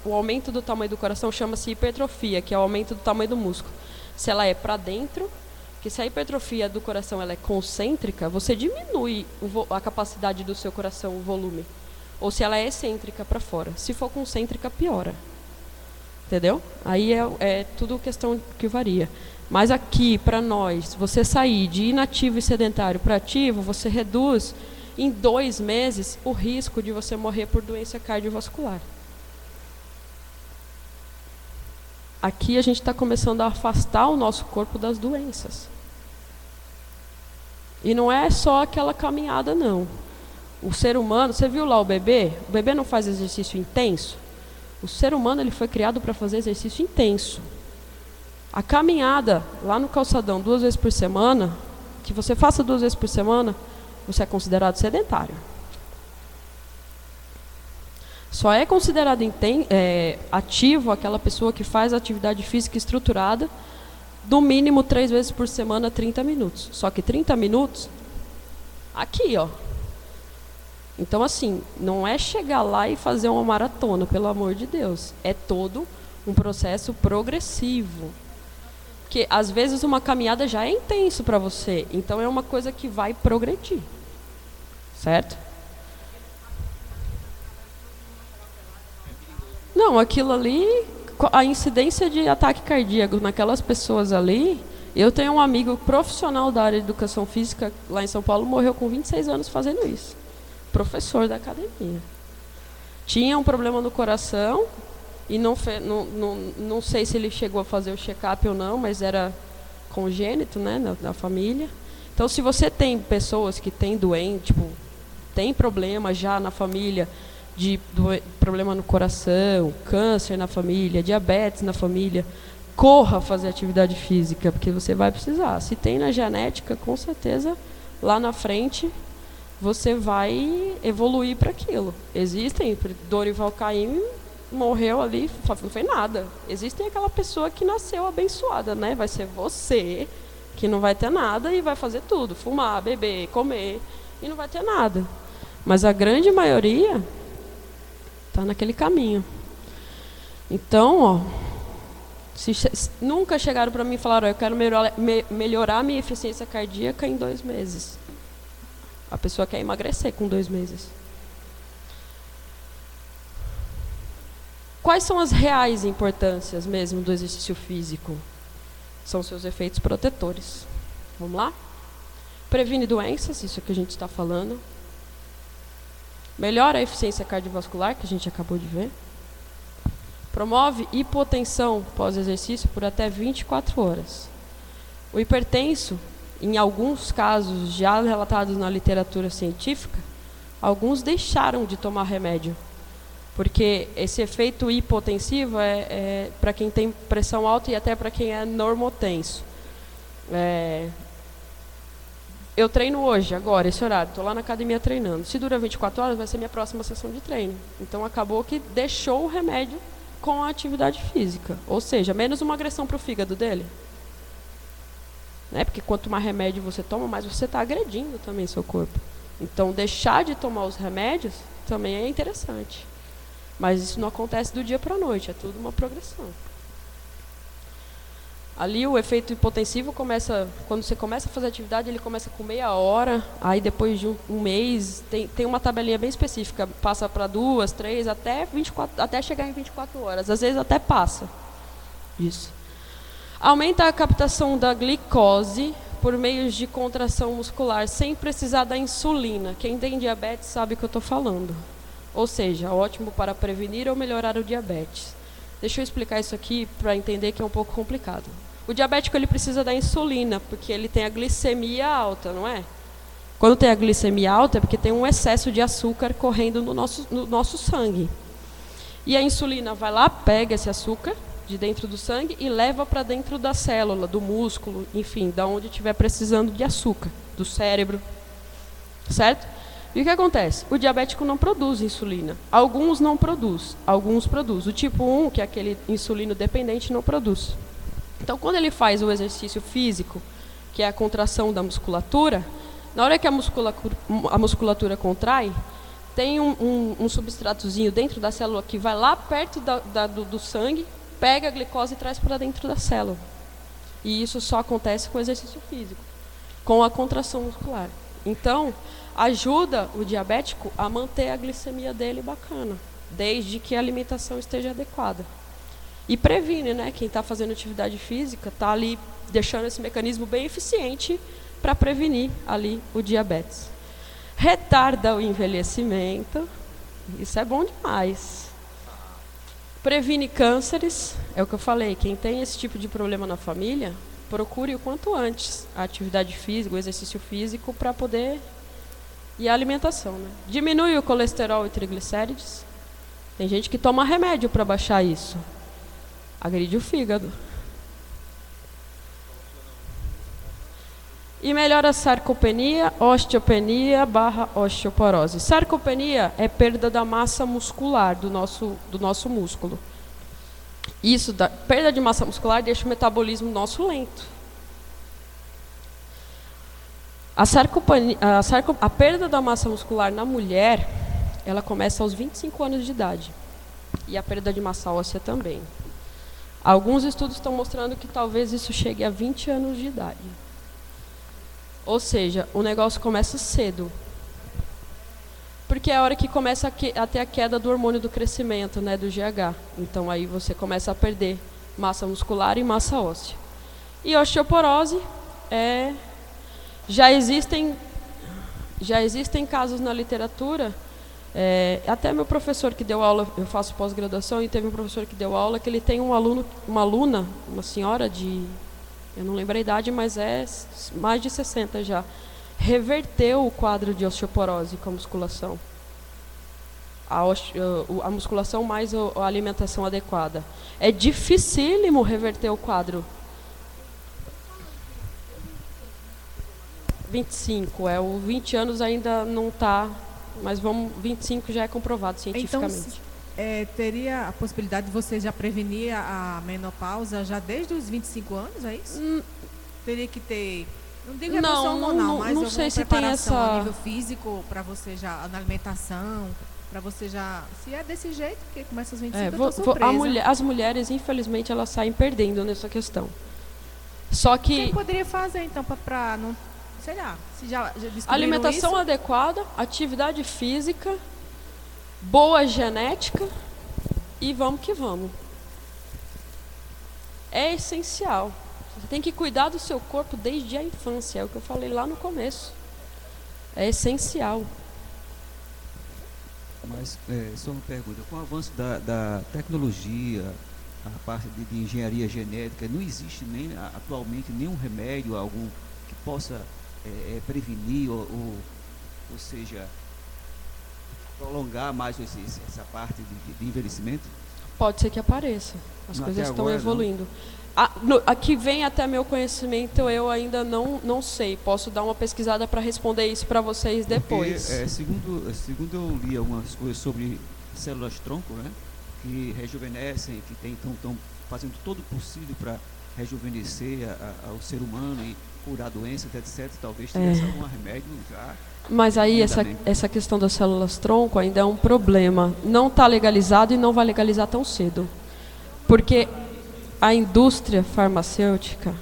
o aumento do tamanho do coração chama-se hipertrofia, que é o aumento do tamanho do músculo. Se ela é para dentro, porque se a hipertrofia do coração ela é concêntrica, você diminui a capacidade do seu coração, o volume. Ou se ela é excêntrica para fora. Se for concêntrica, piora. Entendeu? Aí é tudo questão que varia. Mas aqui, para nós, você sair de inativo e sedentário para ativo, você reduz em 2 meses o risco de você morrer por doença cardiovascular. Aqui a gente está começando a afastar o nosso corpo das doenças. E não é só aquela caminhada, não. O ser humano, você viu lá o bebê? O bebê não faz exercício intenso? O ser humano ele foi criado para fazer exercício intenso. A caminhada lá no calçadão 2 vezes por semana, que você faça 2 vezes por semana, você é considerado sedentário. Só é considerado ativo aquela pessoa que faz atividade física estruturada, no mínimo 3 vezes por semana, 30 minutos. Só que 30 minutos, aqui, ó. Então, assim, não é chegar lá e fazer uma maratona, pelo amor de Deus. É todo um processo progressivo. Porque, às vezes, uma caminhada já é intenso para você. Então, é uma coisa que vai progredir. Certo? Não, aquilo ali, a incidência de ataque cardíaco naquelas pessoas ali... Eu tenho um amigo profissional da área de educação física lá em São Paulo, morreu com 26 anos fazendo isso. Professor da academia. Tinha um problema no coração e não sei se ele chegou a fazer o check-up ou não, mas era congênito, né, na família. Então, se você tem pessoas que têm tem problema já na família, problema no coração, câncer na família, diabetes na família, corra fazer atividade física, porque você vai precisar. Se tem na genética, com certeza, lá na frente, você vai evoluir para aquilo. Existem, Dorival Caymmi morreu ali, não foi nada. Existem aquela pessoa que nasceu abençoada, né? Vai ser você, que não vai ter nada e vai fazer tudo. Fumar, beber, comer, e não vai ter nada. Mas a grande maioria está naquele caminho. Então, ó, nunca chegaram para mim e falaram, eu quero melhorar a minha eficiência cardíaca em 2 meses. A pessoa quer emagrecer com 2 meses. Quais são as reais importâncias mesmo do exercício físico? São seus efeitos protetores. Vamos lá? Previne doenças, isso que a gente está falando. Melhora a eficiência cardiovascular, que a gente acabou de ver. Promove hipotensão pós-exercício por até 24 horas. O hipertenso, em alguns casos já relatados na literatura científica, alguns deixaram de tomar remédio. Porque esse efeito hipotensivo é para quem tem pressão alta e até para quem é normotenso. Eu treino hoje, agora, esse horário, estou lá na academia treinando. Se dura 24 horas, vai ser minha próxima sessão de treino. Então, acabou que deixou o remédio com a atividade física. Ou seja, menos uma agressão para o fígado dele. Né? Porque quanto mais remédio você toma, mais você está agredindo também seu corpo. Então, deixar de tomar os remédios também é interessante. Mas isso não acontece do dia para a noite, é tudo uma progressão. Ali o efeito hipotensivo começa, quando você começa a fazer atividade, ele começa com meia hora, aí depois de um mês, tem uma tabelinha bem específica, passa para 2, 3, até chegar em 24 horas, às vezes até passa. Isso. Aumenta a captação da glicose por meios de contração muscular, sem precisar da insulina. Quem tem diabetes sabe o que eu estou falando. Ou seja, ótimo para prevenir ou melhorar o diabetes. Deixa eu explicar isso aqui para entender que é um pouco complicado. O diabético ele precisa da insulina, porque ele tem a glicemia alta, não é? Quando tem a glicemia alta é porque tem um excesso de açúcar correndo no nosso sangue. E a insulina vai lá, pega esse açúcar de dentro do sangue e leva para dentro da célula, do músculo, enfim, da onde estiver precisando de açúcar, do cérebro. Certo? E o que acontece? O diabético não produz insulina. Alguns não produz, alguns produz. O tipo 1, que é aquele insulino dependente, não produz. Então, quando ele faz o exercício físico, que é a contração da musculatura, na hora que a musculatura contrai, tem um substratozinho dentro da célula que vai lá perto do sangue, pega a glicose e traz para dentro da célula. E isso só acontece com o exercício físico, com a contração muscular. Então, ajuda o diabético a manter a glicemia dele bacana, desde que a alimentação esteja adequada. E previne, né? Quem está fazendo atividade física está ali deixando esse mecanismo bem eficiente para prevenir ali o diabetes. Retarda o envelhecimento, isso é bom demais. Previne cânceres, é o que eu falei, quem tem esse tipo de problema na família, procure o quanto antes a atividade física, o exercício físico para poder... E a alimentação, né? Diminui o colesterol e triglicérides. Tem gente que toma remédio para baixar isso. Agride o fígado. E melhora a sarcopenia, osteopenia / osteoporose. Sarcopenia é perda da massa muscular do nosso músculo. Isso, perda de massa muscular deixa o metabolismo nosso lento. A perda da massa muscular na mulher, ela começa aos 25 anos de idade. E a perda de massa óssea também. Alguns estudos estão mostrando que talvez isso chegue a 20 anos de idade. Ou seja, o negócio começa cedo. Porque é a hora que começa a ter a queda do hormônio do crescimento, né, do GH. Então aí você começa a perder massa muscular e massa óssea. E osteoporose já existem casos na literatura. Até meu professor que deu aula, eu faço pós-graduação, e teve um professor que deu aula que ele tem uma aluna, uma senhora eu não lembro a idade, mas é mais de 60 já, reverteu o quadro de osteoporose com a musculação. A musculação mais a alimentação adequada. É dificílimo reverter o quadro. 25, o 20 anos ainda não está... Mas 25 já é comprovado cientificamente. Então, teria a possibilidade de você já prevenir a menopausa já desde os 25 anos, é isso? Teria que ter, não digo redução hormonal, mas não sei se tem essa... a nível físico, para você já, na alimentação, para você já... Se é desse jeito, porque começa aos 25, eu tô surpresa. As mulheres, infelizmente, elas saem perdendo nessa questão. Só que... O que poderia fazer, então, para não... Sei lá, se já descobriram alimentação isso? adequada, atividade física, boa genética e vamos que vamos. É essencial. Você tem que cuidar do seu corpo desde a infância, é o que eu falei lá no começo. É essencial. Mas, só uma pergunta, com o avanço da tecnologia, a parte de engenharia genética, não existe atualmente nenhum remédio, algum que possa... prevenir ou seja, prolongar mais essa parte de envelhecimento? Pode ser que apareça. As coisas estão evoluindo. Aqui vem até meu conhecimento, eu ainda não sei. Posso dar uma pesquisada para responder isso para vocês depois. Porque, segundo eu li algumas coisas sobre células-tronco, né, que rejuvenescem, que estão fazendo todo o possível para rejuvenescer o ser humano e curar doenças, etc. Talvez tivesse algum remédio já. Mas aí essa questão das células-tronco ainda é um problema. Não está legalizado e não vai legalizar tão cedo. Porque a indústria farmacêutica,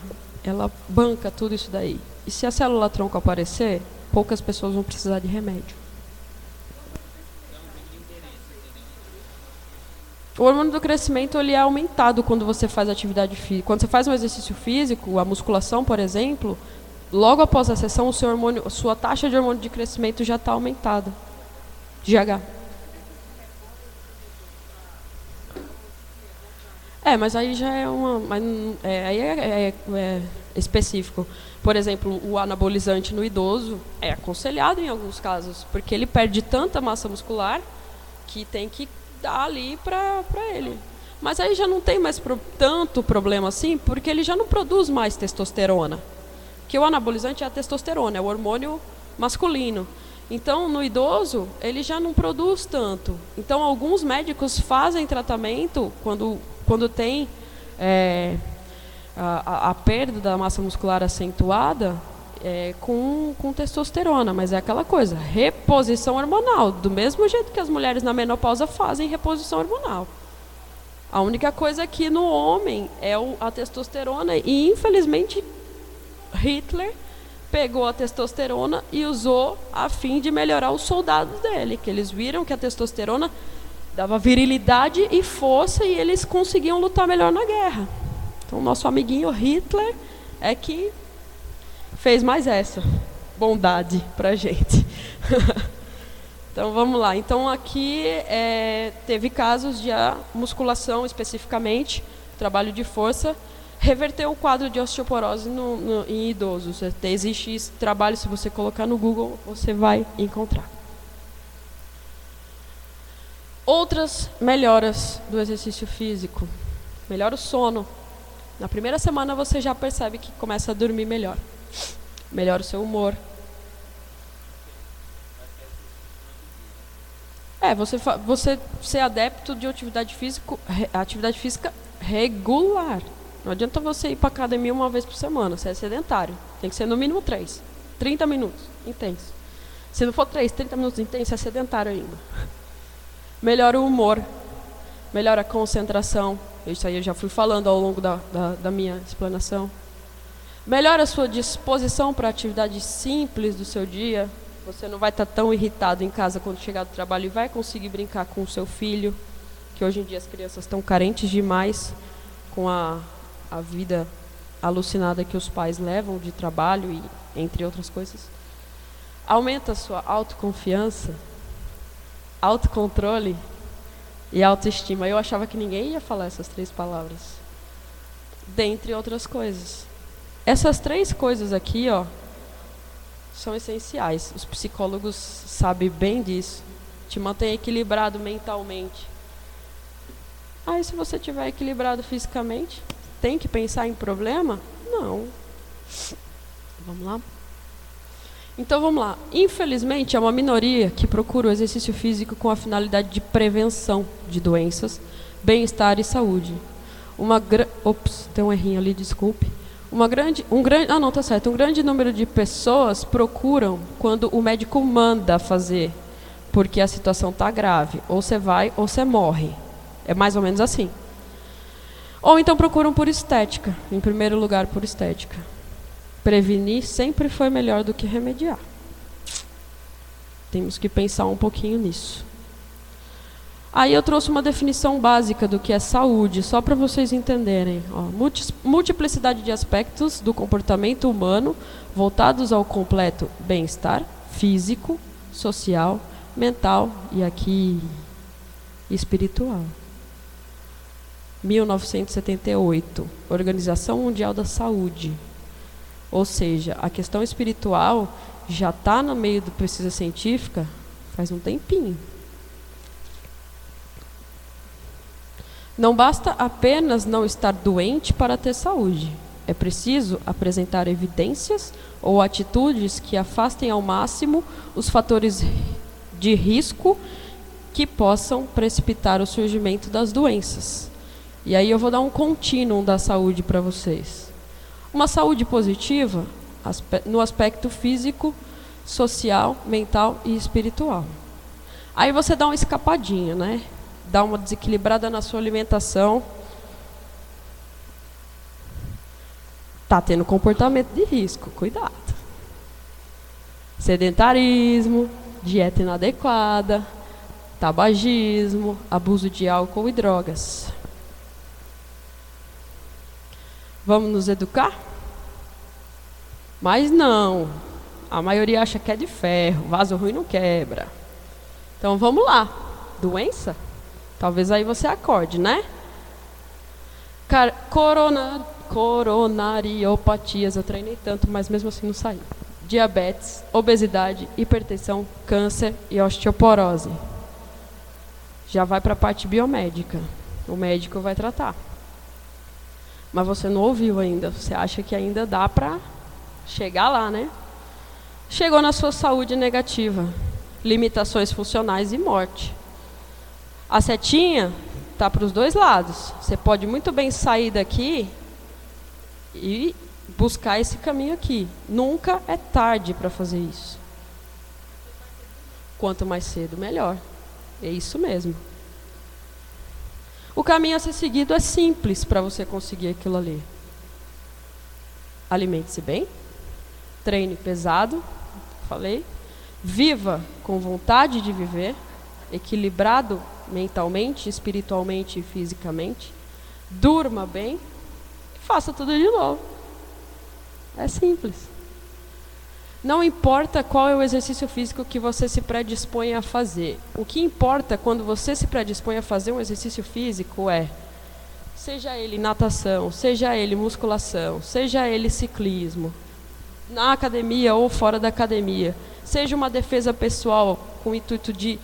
ela banca tudo isso daí. E se a célula-tronco aparecer, poucas pessoas vão precisar de remédio. O hormônio do crescimento ele é aumentado quando você faz atividade física. Quando você faz um exercício físico, a musculação, por exemplo, logo após a sessão, a sua taxa de hormônio de crescimento já está aumentada. GH. Mas aí já é é específico. Por exemplo, o anabolizante no idoso é aconselhado em alguns casos, porque ele perde tanta massa muscular que tem que dar ali para ele. Mas aí já não tem mais tanto problema assim, porque ele já não produz mais testosterona. Que o anabolizante é a testosterona, é o hormônio masculino. Então, no idoso, ele já não produz tanto. Então, alguns médicos fazem tratamento quando tem a perda da massa muscular acentuada com testosterona, mas é aquela coisa, reposição hormonal, do mesmo jeito que as mulheres na menopausa fazem reposição hormonal. A única coisa aqui no homem é a testosterona e, infelizmente, Hitler pegou a testosterona e usou a fim de melhorar os soldados dele, que eles viram que a testosterona dava virilidade e força e eles conseguiam lutar melhor na guerra. Então, nosso amiguinho Hitler é que fez mais essa bondade pra gente. Então, vamos lá. Então, aqui teve casos de musculação especificamente, trabalho de força, reverteu o quadro de osteoporose em idosos. Existe esse trabalho, se você colocar no Google, você vai encontrar. Outras melhoras do exercício físico. Melhora o sono. Na primeira semana você já percebe que começa a dormir melhor. Melhora o seu humor. Você ser adepto de atividade física regular. Não adianta você ir para a academia uma vez por semana, você é sedentário. Tem que ser no mínimo 3. 30 minutos, intenso. Se não for 30 minutos intenso, é sedentário ainda. Melhora o humor, melhora a concentração. Isso aí eu já fui falando ao longo da minha explanação. Melhora a sua disposição para atividades simples do seu dia. Você não vai estar tão irritado em casa quando chegar do trabalho e vai conseguir brincar com o seu filho, que hoje em dia as crianças estão carentes demais com a vida alucinada que os pais levam de trabalho e entre outras coisas. Aumenta a sua autoconfiança, autocontrole e autoestima. Eu achava que ninguém ia falar essas 3 palavras, dentre outras coisas. Essas 3 coisas aqui, são essenciais. Os psicólogos sabem bem disso. Te mantém equilibrado mentalmente. Aí, se você estiver equilibrado fisicamente, tem que pensar em problema? Não. Vamos lá? Então, vamos lá. Infelizmente, é uma minoria que procura o exercício físico com a finalidade de prevenção de doenças, bem-estar e saúde. Ops, tem um errinho ali, desculpe. Um grande número de pessoas procuram quando o médico manda fazer, porque a situação está grave. Ou você vai ou você morre. É mais ou menos assim. Ou então procuram por estética, em primeiro lugar por estética. Prevenir sempre foi melhor do que remediar. Temos que pensar um pouquinho nisso. Aí eu trouxe uma definição básica do que é saúde, só para vocês entenderem. Multiplicidade de aspectos do comportamento humano voltados ao completo bem-estar físico, social, mental e aqui espiritual. 1978, Organização Mundial da Saúde. Ou seja, a questão espiritual já está no meio da pesquisa científica faz um tempinho. Não basta apenas não estar doente para ter saúde. É preciso apresentar evidências ou atitudes que afastem ao máximo os fatores de risco que possam precipitar o surgimento das doenças. E aí eu vou dar um contínuo da saúde para vocês. Uma saúde positiva no aspecto físico, social, mental e espiritual. Aí você dá uma escapadinha, né? Dá uma desequilibrada na sua alimentação. Tá tendo comportamento de risco, cuidado. Sedentarismo, dieta inadequada, tabagismo, abuso de álcool e drogas. Vamos nos educar? Mas não. A maioria acha que é de ferro, vaso ruim não quebra. Então vamos lá. Doença? Talvez aí você acorde, né? Coronariopatias, eu treinei tanto, mas mesmo assim não saí. Diabetes, obesidade, hipertensão, câncer e osteoporose. Já vai para a parte biomédica. O médico vai tratar. Mas você não ouviu ainda. Você acha que ainda dá para chegar lá, né? Chegou na sua saúde negativa. Limitações funcionais e morte. A setinha está para os dois lados. Você pode muito bem sair daqui e buscar esse caminho aqui. Nunca é tarde para fazer isso. Quanto mais cedo, melhor. É isso mesmo. O caminho a ser seguido é simples para você conseguir aquilo ali. Alimente-se bem, treine pesado, falei. Viva com vontade de viver, equilibrado mentalmente, espiritualmente e fisicamente. Durma bem e faça tudo de novo. É simples. Não importa qual é o exercício físico que você se predispõe a fazer. O que importa quando você se predispõe a fazer um exercício físico é, seja ele natação, seja ele musculação, seja ele ciclismo, na academia ou fora da academia, seja uma defesa pessoal com o intuito de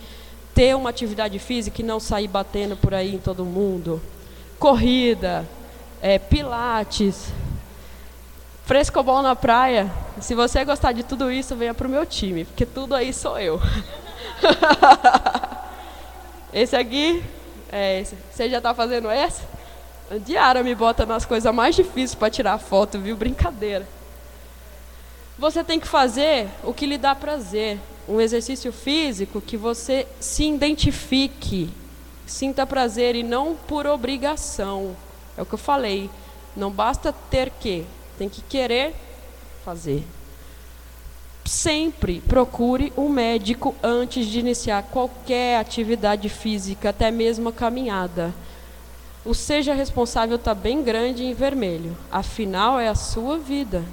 ter uma atividade física e não sair batendo por aí em todo mundo, corrida, pilates, frescobol na praia. Se você gostar de tudo isso, venha para o meu time, porque tudo aí sou eu. Esse aqui, você já está fazendo essa? A Diara me bota nas coisas mais difíceis para tirar foto, viu? Brincadeira. Você tem que fazer o que lhe dá prazer. Um exercício físico que você se identifique, sinta prazer e não por obrigação. É o que eu falei. Não basta ter que, tem que querer fazer. Sempre procure um médico antes de iniciar qualquer atividade física, até mesmo a caminhada. O seja responsável está bem grande em vermelho. Afinal, é a sua vida.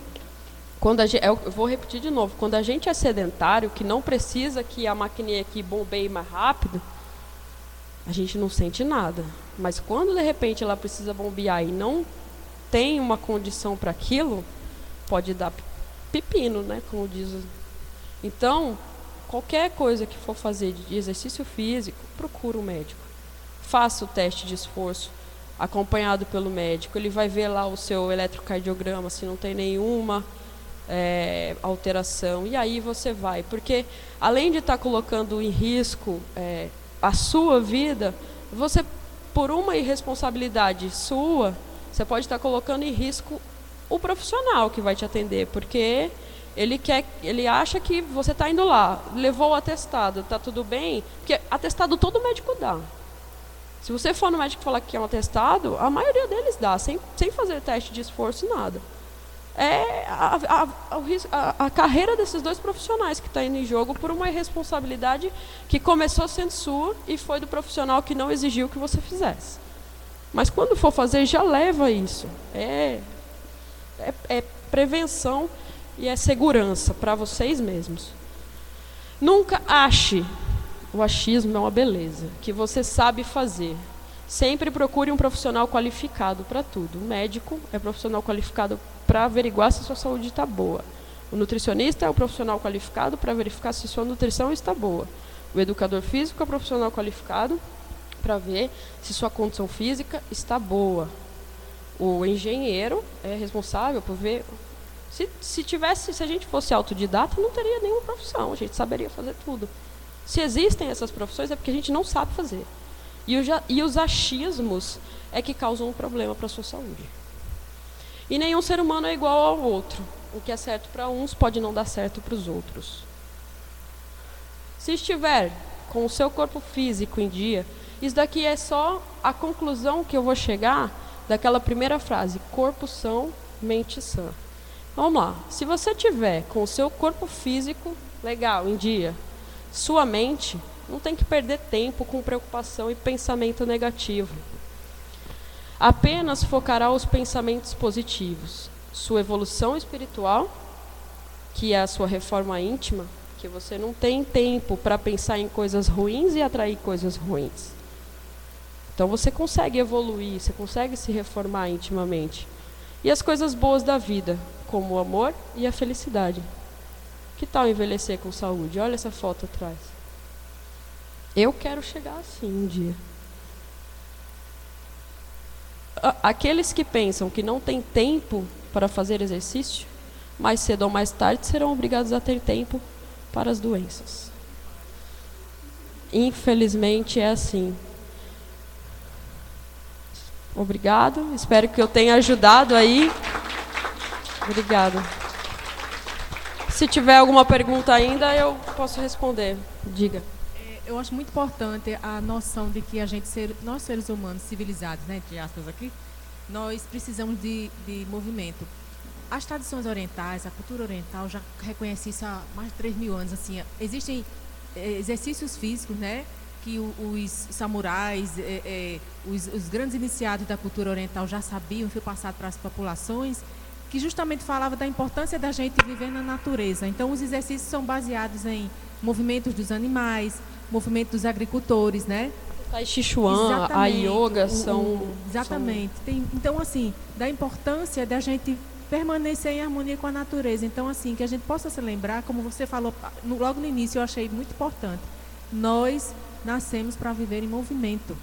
Eu vou repetir de novo. Quando a gente é sedentário, que não precisa que a maquininha aqui bombeie mais rápido, a gente não sente nada. Mas quando, de repente, ela precisa bombear e não tem uma condição para aquilo, pode dar pepino, né? Como diz. Então, qualquer coisa que for fazer de exercício físico, procura um médico. Faça o teste de esforço, acompanhado pelo médico. Ele vai ver lá o seu eletrocardiograma, se não tem nenhuma alteração. E aí você vai. Porque, além de estar colocando em risco a sua vida, você, por uma irresponsabilidade sua, você pode estar colocando em risco o profissional que vai te atender, porque ele acha que você está indo lá, levou o atestado, está tudo bem, porque atestado todo médico dá. Se você for no médico falar que é um atestado, a maioria deles dá, sem fazer teste de esforço, nada. É a carreira desses dois profissionais que está indo em jogo por uma irresponsabilidade que começou sendo sua e foi do profissional que não exigiu que você fizesse. Mas quando for fazer, já leva isso. É prevenção e é segurança para vocês mesmos. Nunca ache, o achismo é uma beleza, que você sabe fazer. Sempre procure um profissional qualificado para tudo. O médico é profissional qualificado para averiguar se a sua saúde está boa. O nutricionista é o profissional qualificado para verificar se a sua nutrição está boa. O educador físico é o profissional qualificado para ver se sua condição física está boa. O engenheiro é responsável por ver. Se a gente fosse autodidata, não teria nenhuma profissão, a gente saberia fazer tudo. Se existem essas profissões, é porque a gente não sabe fazer. E os achismos é que causam um problema para a sua saúde. E nenhum ser humano é igual ao outro. O que é certo para uns pode não dar certo para os outros. Se estiver com o seu corpo físico em dia, isso daqui é só a conclusão que eu vou chegar daquela primeira frase: corpo são, mente sã. Vamos lá. Se você tiver com o seu corpo físico legal em dia, sua mente não tem que perder tempo com preocupação e pensamento negativo. Apenas focará os pensamentos positivos. Sua evolução espiritual, que é a sua reforma íntima, que você não tem tempo para pensar em coisas ruins e atrair coisas ruins. Então você consegue evoluir, você consegue se reformar intimamente. E as coisas boas da vida, como o amor e a felicidade. Que tal envelhecer com saúde? Olha essa foto atrás. Eu quero chegar assim um dia. Aqueles que pensam que não têm tempo para fazer exercício, mais cedo ou mais tarde serão obrigados a ter tempo para as doenças. Infelizmente é assim. Obrigado, espero que eu tenha ajudado aí. Obrigada. Se tiver alguma pergunta ainda, eu posso responder. Diga. Eu acho muito importante a noção de que nós seres humanos civilizados, né, entre aspas aqui, nós precisamos de movimento. As tradições orientais, a cultura oriental já reconhece isso há mais de 3.000 anos. Assim, existem exercícios físicos, né, que os samurais, os grandes iniciados da cultura oriental já sabiam, foi passado para as populações, que justamente falava da importância da gente viver na natureza. Então, os exercícios são baseados em movimentos dos animais, movimento dos agricultores, né? Tai Chi Chuan, a yoga são... Exatamente. Então, assim, da importância da gente permanecer em harmonia com a natureza. Então, assim, que a gente possa se lembrar, como você falou logo no início, eu achei muito importante. Nós nascemos para viver em movimento.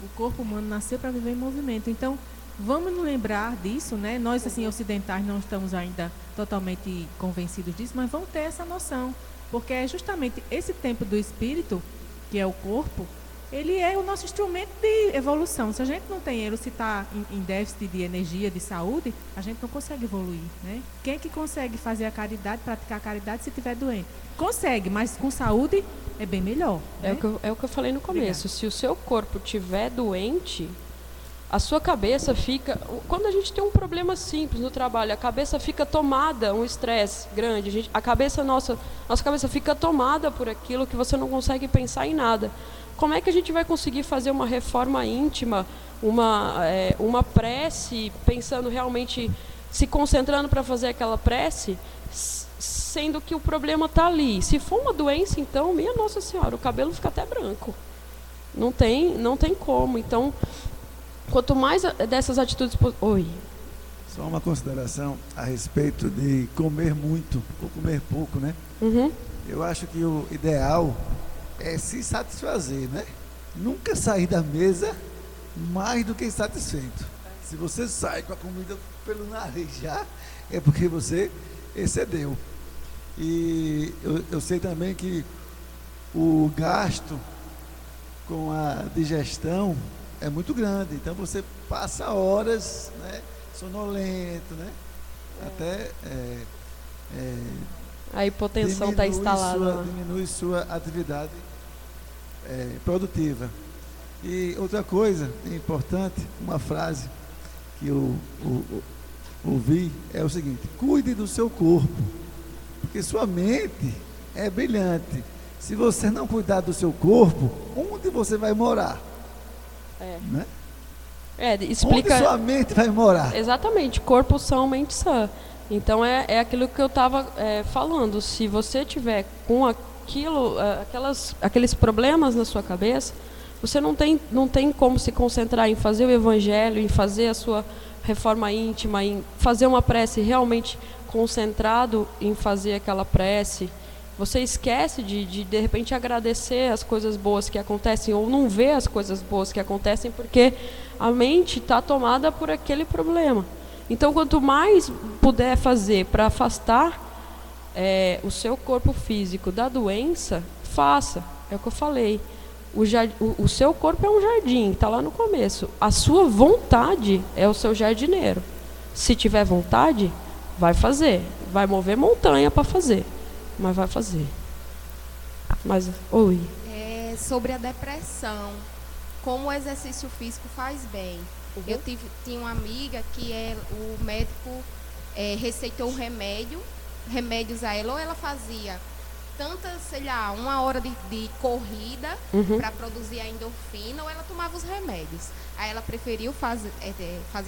O corpo humano nasceu para viver em movimento. Então, vamos nos lembrar disso, né? Nós, assim, ocidentais, não estamos ainda totalmente convencidos disso, mas vamos ter essa noção. Porque é justamente esse tempo do espírito, que é o corpo, ele é o nosso instrumento de evolução. Se a gente não tem ele, se está em déficit de energia, de saúde, a gente não consegue evoluir, né? Quem é que consegue fazer a caridade, praticar a caridade se estiver doente? Consegue, mas com saúde é bem melhor. Né? É o que eu falei no começo. Obrigada. Se o seu corpo estiver doente, a sua cabeça fica... Quando a gente tem um problema simples no trabalho, a cabeça fica tomada, um estresse grande. Nossa cabeça fica tomada por aquilo que você não consegue pensar em nada. Como é que a gente vai conseguir fazer uma reforma íntima, uma prece, pensando realmente, se concentrando para fazer aquela prece, sendo que o problema está ali? Se for uma doença, então, minha Nossa Senhora, o cabelo fica até branco. Não tem como. Então, quanto mais dessas atitudes... Oi. Só uma consideração a respeito de comer muito ou comer pouco, né? Uhum. Eu acho que o ideal é se satisfazer, né? Nunca sair da mesa mais do que satisfeito. Se você sai com a comida pelo nariz já, é porque você excedeu. E eu sei também que o gasto com a digestão é muito grande, então você passa horas, né, sonolento, né? Até a hipotensão está instalada. Diminui sua atividade produtiva. E outra coisa importante, uma frase que eu ouvi é o seguinte: cuide do seu corpo, porque sua mente é brilhante. Se você não cuidar do seu corpo, onde você vai morar? Né? Explica... Onde sua mente vai morar? Exatamente, corpo são, mente sã. Então é aquilo que eu estava falando. Se você tiver com aqueles problemas na sua cabeça, você não tem como se concentrar em fazer o evangelho, em fazer a sua reforma íntima, em fazer uma prece realmente concentrado em fazer aquela prece Você esquece de repente agradecer as coisas boas que acontecem ou não ver as coisas boas que acontecem porque a mente está tomada por aquele problema. Então, quanto mais puder fazer para afastar o seu corpo físico da doença, faça. É o que eu falei. O seu corpo é um jardim, está lá no começo. A sua vontade é o seu jardineiro. Se tiver vontade, vai fazer. Vai mover montanha para fazer. Mas vai fazer. Mas, oi. Sobre a depressão, como o exercício físico faz bem. Uhum. Eu tinha uma amiga que o médico receitou um remédios a ela, ou ela fazia sei lá, 1 hora de corrida para produzir a endorfina, ou ela tomava os remédios. Aí ela preferiu fazer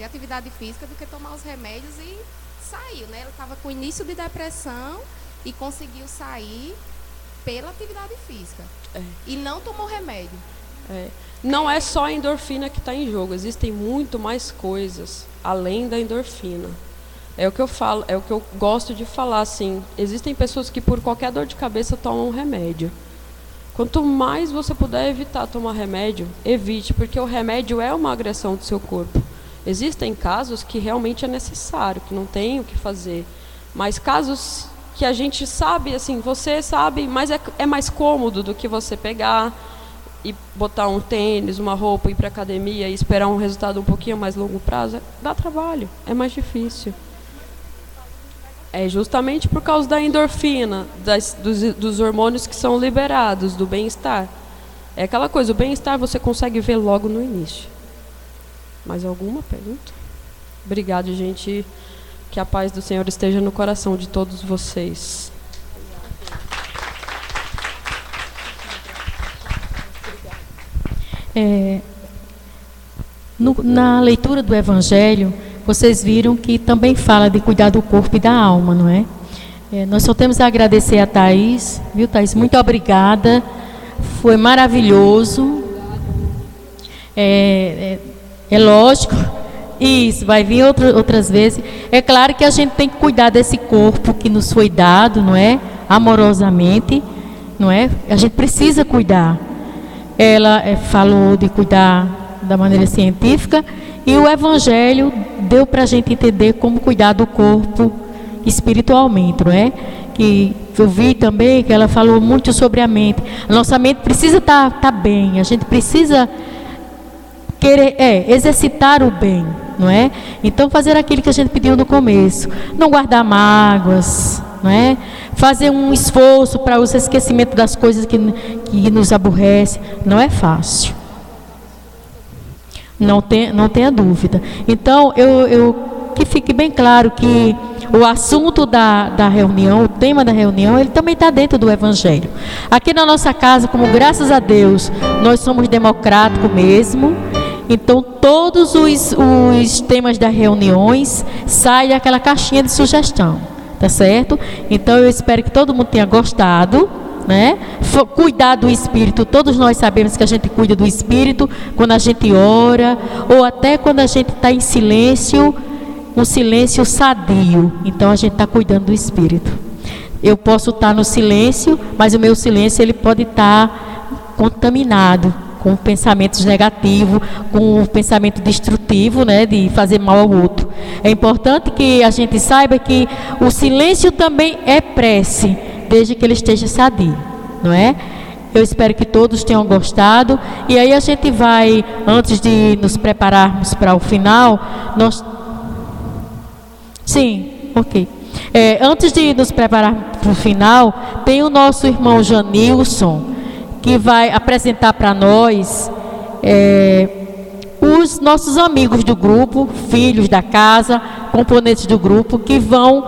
atividade física do que tomar os remédios e saiu, né? Ela estava com início de depressão e conseguiu sair pela atividade física. E não tomou remédio. Não é só a endorfina que está em jogo, existem muito mais coisas além da endorfina. É o que eu falo, é o que eu gosto de falar, assim, existem pessoas que por qualquer dor de cabeça tomam remédio. Quanto mais você puder evitar tomar remédio, evite, porque o remédio é uma agressão do seu corpo. Existem casos que realmente é necessário, que não tem o que fazer, mas casos que a gente sabe, assim, você sabe, mas é mais cômodo do que você pegar e botar um tênis, uma roupa, ir para academia e esperar um resultado um pouquinho mais longo prazo. Dá trabalho, é mais difícil. É justamente por causa da endorfina, dos hormônios que são liberados, do bem-estar. É aquela coisa, o bem-estar você consegue ver logo no início. Mais alguma pergunta? Obrigado, gente. Que a paz do Senhor esteja no coração de todos vocês. Na leitura do Evangelho, vocês viram que também fala de cuidar do corpo e da alma, não é? Nós só temos a agradecer a Thaís, viu, Thaís? Muito obrigada, foi maravilhoso. É lógico, isso, vai vir outras vezes. É claro que a gente tem que cuidar desse corpo que nos foi dado, não é? Amorosamente, não é? A gente precisa cuidar. Ela falou de cuidar da maneira científica e o Evangelho deu para a gente entender como cuidar do corpo espiritualmente, não é? Que eu vi também que ela falou muito sobre a mente. A nossa mente precisa estar bem, a gente precisa querer exercitar o bem, não é? Então fazer aquilo que a gente pediu no começo, não guardar mágoas, não é? Fazer um esforço para o esquecimento das coisas que nos aborrecem, não é fácil. Não tenha dúvida. Então, que fique bem claro que o assunto da reunião, o tema da reunião, ele também está dentro do Evangelho. Aqui na nossa casa, como graças a Deus, nós somos democráticos mesmo, então todos os temas das reuniões saem daquela caixinha de sugestão, tá certo? Então eu espero que todo mundo tenha gostado, né? Cuidar do espírito, todos nós sabemos que a gente cuida do espírito quando a gente ora, ou até quando a gente está em silêncio, um silêncio sadio. Então a gente está cuidando do espírito. Eu posso estar no silêncio, mas o meu silêncio ele pode estar contaminado com pensamentos negativos, com um pensamento destrutivo, né, de fazer mal ao outro. É importante que a gente saiba que o silêncio também é prece, desde que ele esteja sadio, não é? Eu espero que todos tenham gostado. E aí a gente vai, antes de nos prepararmos para o final, antes de nos preparar para o final, tem o nosso irmão Janilson, que vai apresentar para nós os nossos amigos do grupo, filhos da casa, componentes do grupo, que vão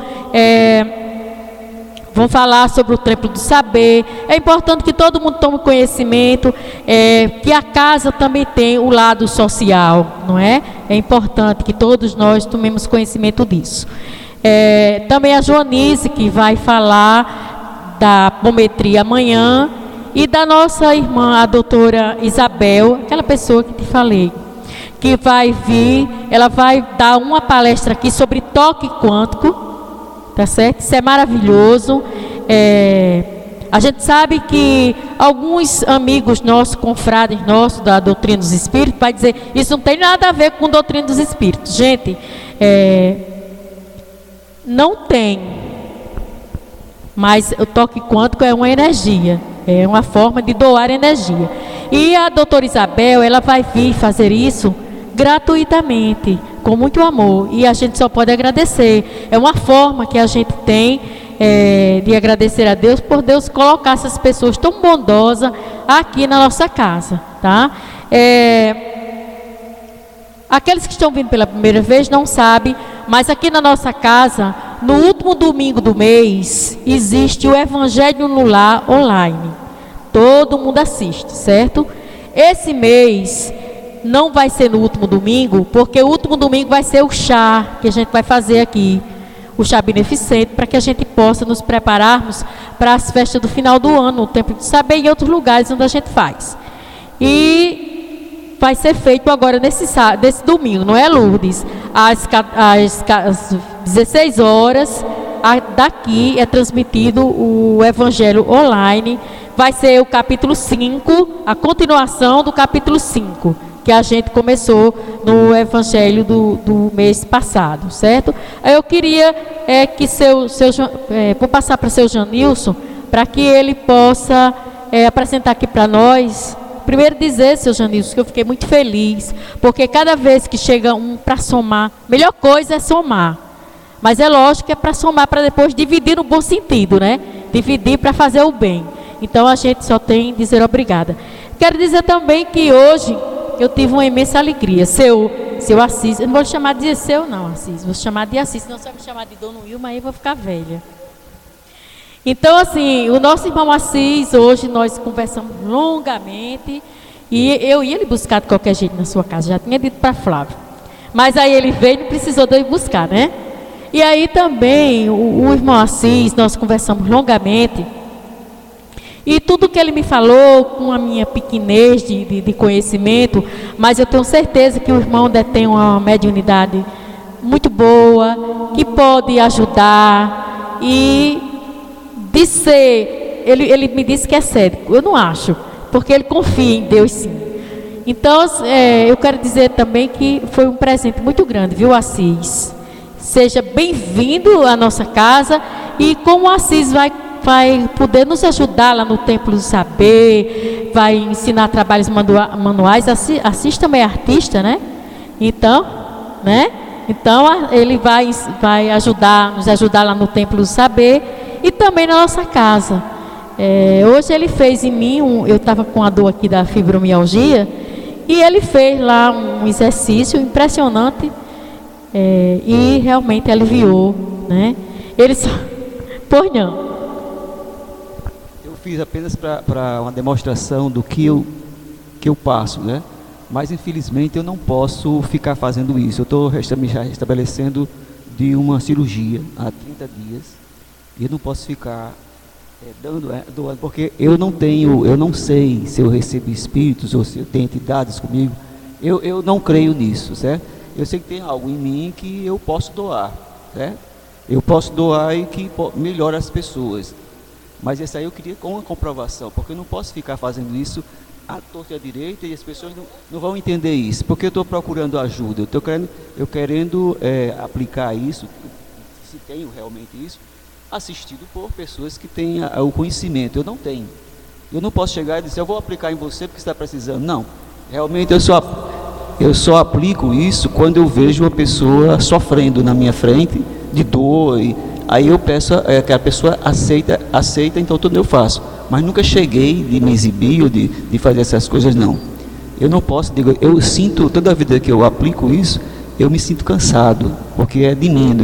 falar sobre o Templo do Saber. É importante que todo mundo tome conhecimento, que a casa também tem o lado social, não é? É importante que todos nós tomemos conhecimento disso. Também a Joanice, que vai falar da apometria amanhã, e da nossa irmã, a doutora Isabel, aquela pessoa que te falei, que vai vir, ela vai dar uma palestra aqui sobre toque quântico, tá certo? Isso é maravilhoso. A gente sabe que alguns amigos nossos, confrades nossos da doutrina dos espíritos, vai dizer, isso não tem nada a ver com doutrina dos espíritos. Gente, não tem. Mas o toque quântico é uma energia, é uma forma de doar energia. E a doutora Isabel, ela vai vir fazer isso gratuitamente, com muito amor. E a gente só pode agradecer. É uma forma que a gente tem de agradecer a Deus por Deus colocar essas pessoas tão bondosas aqui na nossa casa, tá? Aqueles que estão vindo pela primeira vez não sabem, mas aqui na nossa casa, no último domingo do mês, existe o Evangelho no Lar online. Todo mundo assiste, certo? Esse mês não vai ser no último domingo, porque o último domingo vai ser o chá que a gente vai fazer aqui. O chá beneficente, para que a gente possa nos prepararmos para as festas do final do ano, no Templo de Saber e em outros lugares onde a gente faz. E vai ser feito agora nesse domingo, não é, Lourdes? Às 16 horas, daqui é transmitido o Evangelho online. Vai ser o capítulo 5, a continuação do capítulo 5. Que a gente começou no Evangelho do mês passado, certo? Eu queria que vou passar para o seu Janilson, para que ele possa apresentar aqui para nós. Primeiro dizer, seu Janilson, que eu fiquei muito feliz, porque cada vez que chega um para somar, a melhor coisa é somar. Mas é lógico que é para somar, para depois dividir no bom sentido, né? Dividir para fazer o bem. Então a gente só tem que dizer obrigada. Quero dizer também que hoje eu tive uma imensa alegria. Seu Assis, eu não vou chamar de seu não, Assis, vou chamar de Assis, senão você vai me chamar de Dona Wilma, aí eu vou ficar velha. Então, assim, o nosso irmão Assis, hoje nós conversamos longamente, e eu ia lhe buscar de qualquer jeito na sua casa, já tinha dito para Flávio. Mas aí ele veio e não precisou de eu ir buscar, né? E aí também, o irmão Assis, nós conversamos longamente, e tudo que ele me falou, com a minha pequenez de conhecimento, mas eu tenho certeza que o irmão detém uma mediunidade muito boa, que pode ajudar, e de ser, ele me disse que é cético, eu não acho, porque ele confia em Deus sim. Então, eu quero dizer também que foi um presente muito grande, viu, Assis? Seja bem-vindo à nossa casa, e como o Assis vai poder nos ajudar lá no Templo do Saber, vai ensinar trabalhos manuais. Assis também é artista, né? Então, né? Então ele vai nos ajudar lá no Templo do Saber e também na nossa casa. Hoje ele fez em mim, eu estava com a dor aqui da fibromialgia, e ele fez lá um exercício impressionante, e realmente aliviou, né? Pois não. Fiz apenas para uma demonstração do que eu passo, né? Mas infelizmente eu não posso ficar fazendo isso. Eu estou já restabelecendo de uma cirurgia há 30 dias e eu não posso ficar doando, porque eu não sei se eu recebo espíritos ou se eu tenho entidades comigo. Eu não creio nisso, certo? Eu sei que tem algo em mim que eu posso doar, certo? Eu posso doar e que melhora as pessoas. Mas esse aí eu queria com uma comprovação, porque eu não posso ficar fazendo isso à torta e à direita e as pessoas não vão entender isso, porque eu estou procurando ajuda, eu querendo aplicar isso, se tenho realmente isso, assistido por pessoas que têm o conhecimento. Eu não tenho. Eu não posso chegar e dizer, eu vou aplicar em você porque você está precisando. Não, realmente eu só aplico isso quando eu vejo uma pessoa sofrendo na minha frente de dor, e aí eu peço que a pessoa aceita, então tudo eu faço. Mas nunca cheguei de me exibir ou de fazer essas coisas, não. Eu não posso, eu sinto, toda a vida que eu aplico isso, eu me sinto cansado, porque é de mim,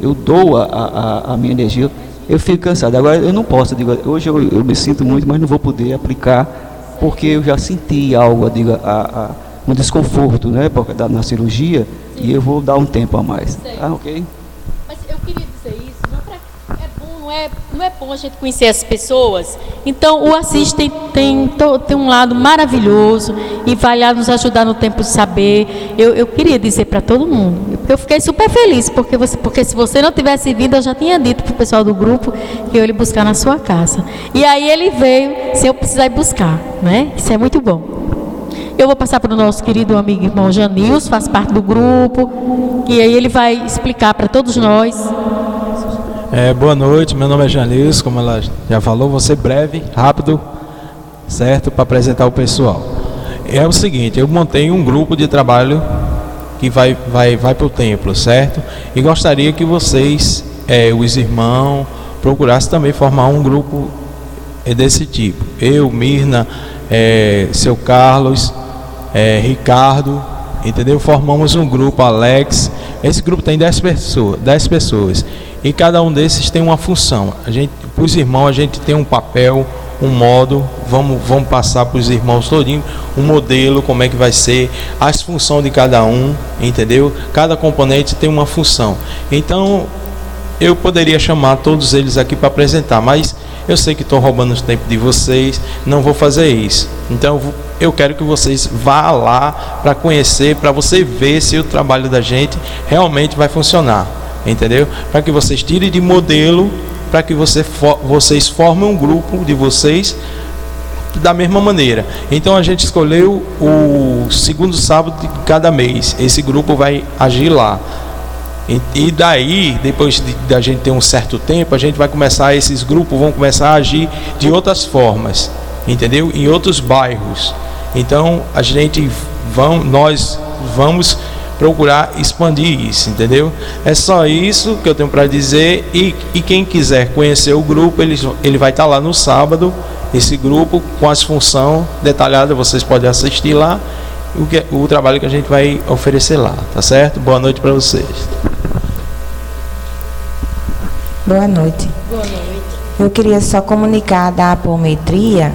eu dou a minha energia, eu fico cansado. Agora eu não posso, hoje eu me sinto muito, mas não vou poder aplicar, porque eu já senti algo, um desconforto, né, na cirurgia, e eu vou dar um tempo a mais. Ok? Mas eu queria dizer isso, não é bom a gente conhecer as pessoas. Então o Assis tem um lado maravilhoso e vai lá nos ajudar no Tempo de Saber. Eu queria dizer para todo mundo, Eu fiquei super feliz, porque se você não tivesse vindo, eu já tinha dito para o pessoal do grupo que eu ia lhe buscar na sua casa. E aí ele veio sem eu precisar ir buscar, né? Isso é muito bom. Eu vou passar para o nosso querido amigo irmão Janils, faz parte do grupo, e aí ele vai explicar para todos nós. Boa noite, meu nome é Janils, como ela já falou, vou ser breve, rápido, certo, para apresentar o pessoal. É o seguinte, eu montei um grupo de trabalho que vai para o templo, certo? E gostaria que vocês, os irmãos, procurassem também formar um grupo desse tipo. Eu, Mirna, seu Carlos, Ricardo, entendeu? Formamos um grupo, Alex. Esse grupo tem 10 pessoas. E cada um desses tem uma função. Os irmãos, a gente tem um papel, um modo, vamos passar para os irmãos todinho, um modelo, como é que vai ser, as funções de cada um, entendeu? Cada componente tem uma função. Então, eu poderia chamar todos eles aqui para apresentar, mas eu sei que estou roubando o tempo de vocês, não vou fazer isso. Então, eu quero que vocês vá lá para conhecer, para você ver se o trabalho da gente realmente vai funcionar, entendeu? Para que vocês tirem de modelo, para que vocês formem um grupo de vocês da mesma maneira. Então a gente escolheu o segundo sábado de cada mês. Esse grupo vai agir lá. E daí, depois da gente ter um certo tempo, a gente vai começar, esses grupos vão começar a agir de outras formas, entendeu? Em outros bairros. Então nós vamos procurar expandir isso, entendeu? É só isso que eu tenho para dizer. E quem quiser conhecer o grupo, ele vai estar lá no sábado, esse grupo com as funções detalhadas, vocês podem assistir lá o trabalho que a gente vai oferecer lá, tá certo? Boa noite para vocês. Boa noite. Boa noite. Eu queria só comunicar da apometria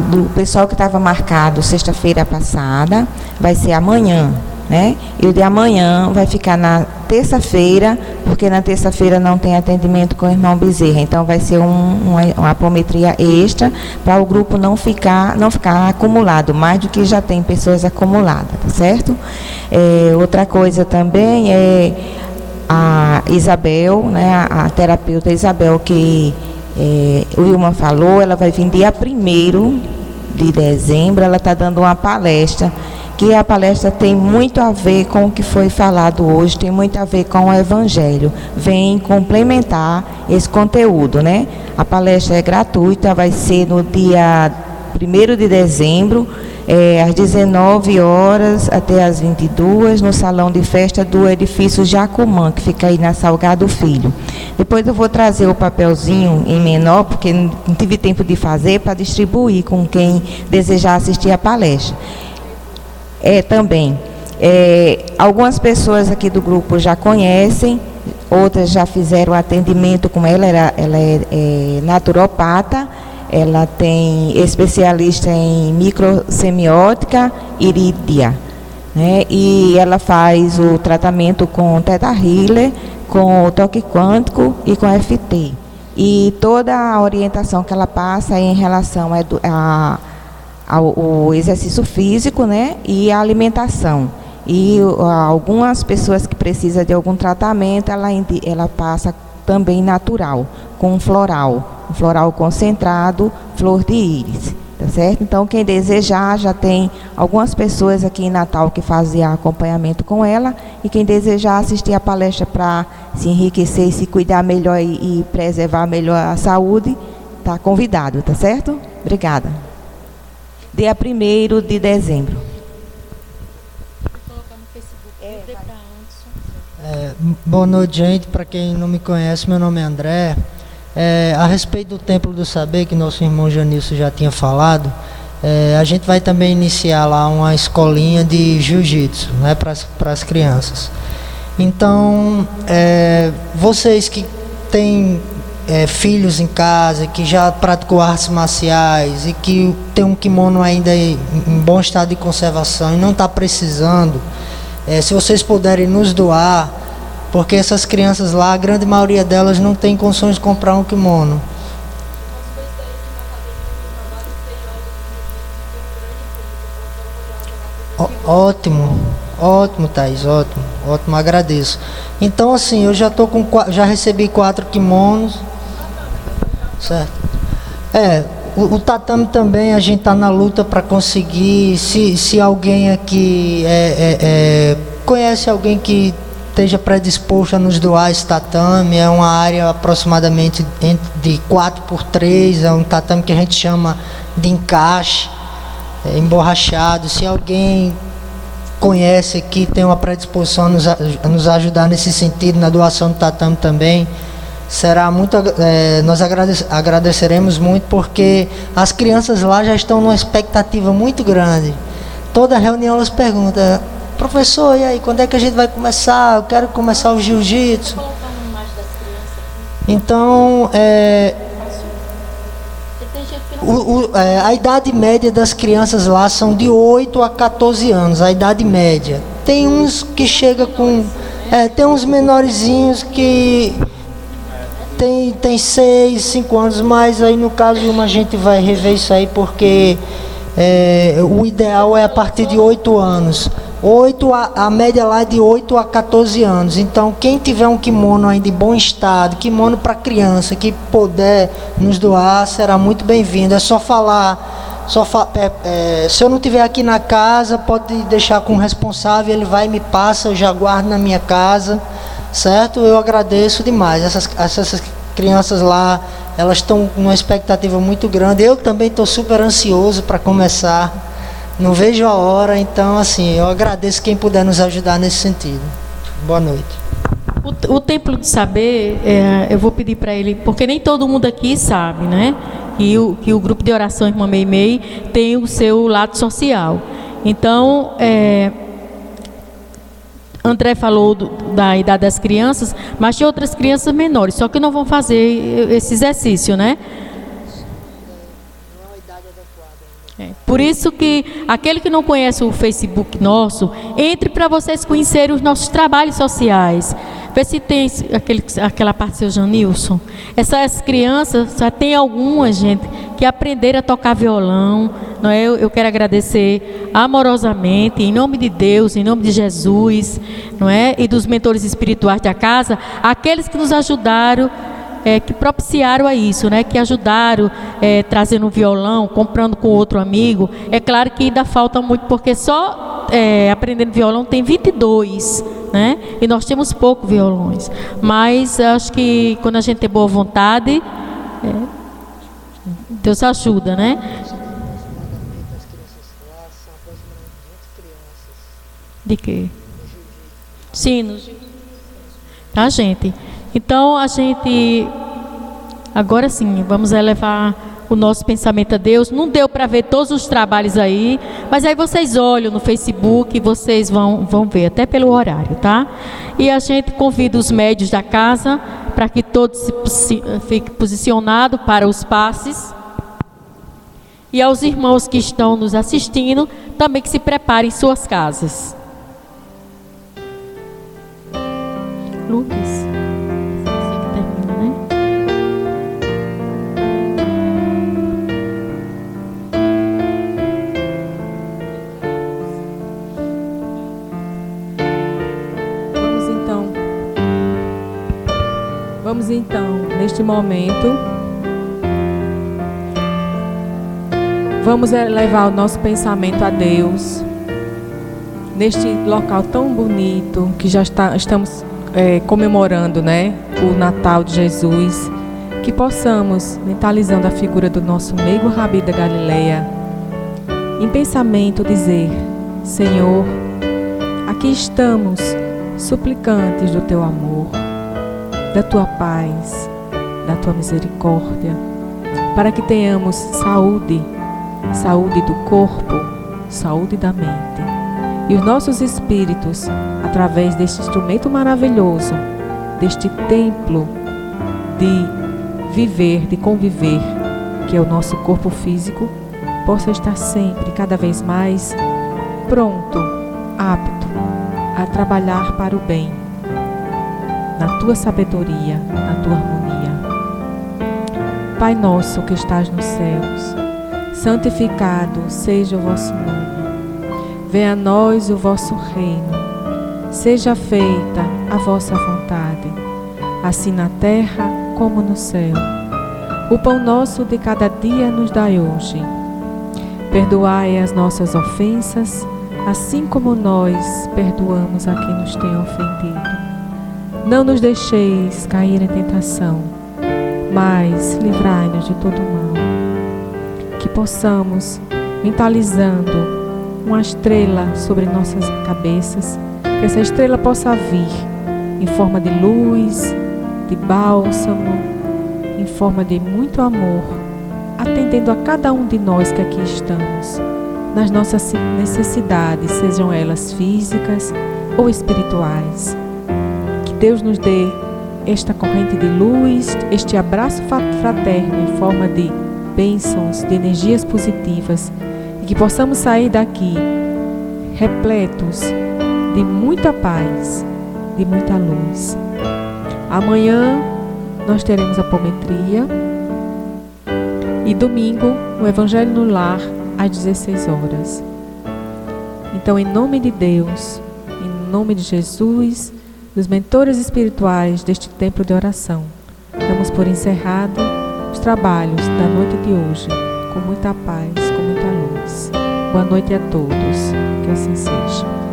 do pessoal que estava marcado sexta-feira passada, vai ser amanhã, né? E o de amanhã vai ficar na terça-feira, porque na terça-feira não tem atendimento com o irmão Bezerra. Então vai ser uma apometria extra para o grupo não ficar acumulado, mais do que já tem pessoas acumuladas, tá certo? Outra coisa também é a Isabel, né? A terapeuta Isabel, que o Wilma falou, ela vai vir dia 1º de dezembro, ela está dando uma palestra, que a palestra tem muito a ver com o que foi falado hoje, tem muito a ver com o Evangelho, vem complementar esse conteúdo, né? A palestra é gratuita, vai ser no dia 1º de dezembro, às 19 horas até às 22, no salão de festa do edifício Jacumã, que fica aí na Salgado Filho. Depois eu vou trazer o papelzinho em menor, porque não tive tempo de fazer, para distribuir com quem desejar assistir a palestra. Também, algumas pessoas aqui do grupo já conhecem, outras já fizeram atendimento com ela, ela é naturopata. Ela tem especialista em microsemiótica irídia, né? E ela faz o tratamento com Theta Healer, com o toque quântico e com FT. E toda a orientação que ela passa é em relação ao exercício físico, né? E a alimentação. E algumas pessoas que precisam de algum tratamento, ela passa também natural, com floral. Um floral concentrado, flor de íris, tá certo? Então, quem desejar, já tem algumas pessoas aqui em Natal que faziam acompanhamento com ela, e quem desejar assistir a palestra para se enriquecer, se cuidar melhor e preservar melhor a saúde, está convidado, tá certo? Obrigada. Dia 1º de dezembro. Boa noite, gente. Para quem não me conhece, meu nome é André. A respeito do Templo do Saber, que nosso irmão Janilson já tinha falado, a gente vai também iniciar lá uma escolinha de jiu-jitsu, né, para as crianças. Então, vocês que têm filhos em casa, que já praticou artes marciais e que tem um kimono ainda em bom estado de conservação e não está precisando, se vocês puderem nos doar, porque essas crianças lá, a grande maioria delas não tem condições de comprar um kimono. Ótimo, Ótimo, Thaís, ótimo, ótimo, agradeço. Então, assim, eu já tô com já recebi 4 kimonos, certo? O tatame também, a gente tá na luta para conseguir. Se alguém aqui conhece alguém que esteja predisposto a nos doar esse tatame, é uma área aproximadamente de 4x3, é um tatame que a gente chama de encaixe, emborrachado. Se alguém conhece aqui, tem uma predisposição a nos ajudar nesse sentido, na doação do tatame também, será muito, nós agradeceremos muito, porque as crianças lá já estão numa expectativa muito grande. Toda reunião elas perguntam: professor, e aí, quando é que a gente vai começar? Eu quero começar o jiu-jitsu. Então, a idade média das crianças lá são de 8 a 14 anos, a idade média. Tem uns que chega com... tem uns menorzinhos que tem 6, 5 anos, mas aí no caso de uma a gente vai rever isso aí, porque o ideal é a partir de 8 anos. A média lá é de 8 a 14 anos. Então, quem tiver um kimono ainda em bom estado, kimono para criança, que puder nos doar, será muito bem-vindo. É só falar, se eu não tiver aqui na casa, pode deixar com o responsável, ele vai e me passa, eu já guardo na minha casa, certo? Eu agradeço demais. Essas crianças lá, elas estão com uma expectativa muito grande. Eu também estou super ansioso para começar. Não vejo a hora, então assim, eu agradeço quem puder nos ajudar nesse sentido. Boa noite. O Templo do Saber, eu vou pedir para ele, porque nem todo mundo aqui sabe, né? Que o grupo de oração Irmã Meimei tem o seu lado social. Então, André falou da idade das crianças, mas tem outras crianças menores, só que não vão fazer esse exercício, né? Por isso que aquele que não conhece o Facebook nosso, entre para vocês conhecerem os nossos trabalhos sociais. Vê se tem aquela parte do seu Janilson. Essas crianças, já tem algumas, gente, que aprenderam a tocar violão. Não é? Eu quero agradecer amorosamente, em nome de Deus, em nome de Jesus, não é? E dos mentores espirituais da casa, aqueles que nos ajudaram, que propiciaram a isso, né? Que ajudaram trazendo um violão, comprando com outro amigo. É claro que ainda falta muito, porque só aprendendo violão tem 22, né? E nós temos poucos violões. Mas acho que quando a gente tem boa vontade, Deus ajuda, né? De quê? Sim, tá, gente? Então, a gente, agora sim, vamos elevar o nosso pensamento a Deus. Não deu para ver todos os trabalhos aí, mas aí vocês olham no Facebook e vocês vão ver, até pelo horário, tá? E a gente convida os médios da casa para que todos fiquem posicionados para os passes. E aos irmãos que estão nos assistindo, também que se preparem em suas casas. Lucas. Vamos então, neste momento, vamos elevar o nosso pensamento a Deus, neste local tão bonito, que já estamos comemorando, né, o Natal de Jesus, que possamos, mentalizando a figura do nosso meigo Rabi da Galileia, em pensamento dizer: Senhor, aqui estamos, suplicantes do Teu amor, da Tua paz, da Tua misericórdia, para que tenhamos saúde do corpo, saúde da mente, e os nossos espíritos, através deste instrumento maravilhoso, deste templo de viver, de conviver, que é o nosso corpo físico, possa estar sempre, cada vez mais, pronto, apto a trabalhar para o bem, na Tua sabedoria, na Tua harmonia. Pai nosso que estás nos céus, santificado seja o vosso nome. Venha a nós o vosso reino. Seja feita a vossa vontade, assim na terra como no céu. O pão nosso de cada dia nos dai hoje. Perdoai as nossas ofensas, assim como nós perdoamos a quem nos tem ofendido. Não nos deixeis cair em tentação, mas livrai-nos de todo mal. Que possamos, mentalizando uma estrela sobre nossas cabeças, que essa estrela possa vir em forma de luz, de bálsamo, em forma de muito amor, atendendo a cada um de nós que aqui estamos, nas nossas necessidades, sejam elas físicas ou espirituais. Que Deus nos dê esta corrente de luz, este abraço fraterno em forma de bênçãos, de energias positivas, e que possamos sair daqui repletos de muita paz, de muita luz. Amanhã nós teremos a apometria e domingo o Evangelho no Lar às 16 horas. Então, em nome de Deus, em nome de Jesus, dos mentores espirituais deste templo de oração, damos por encerrado os trabalhos da noite de hoje, com muita paz, com muita luz. Boa noite a todos, que assim seja.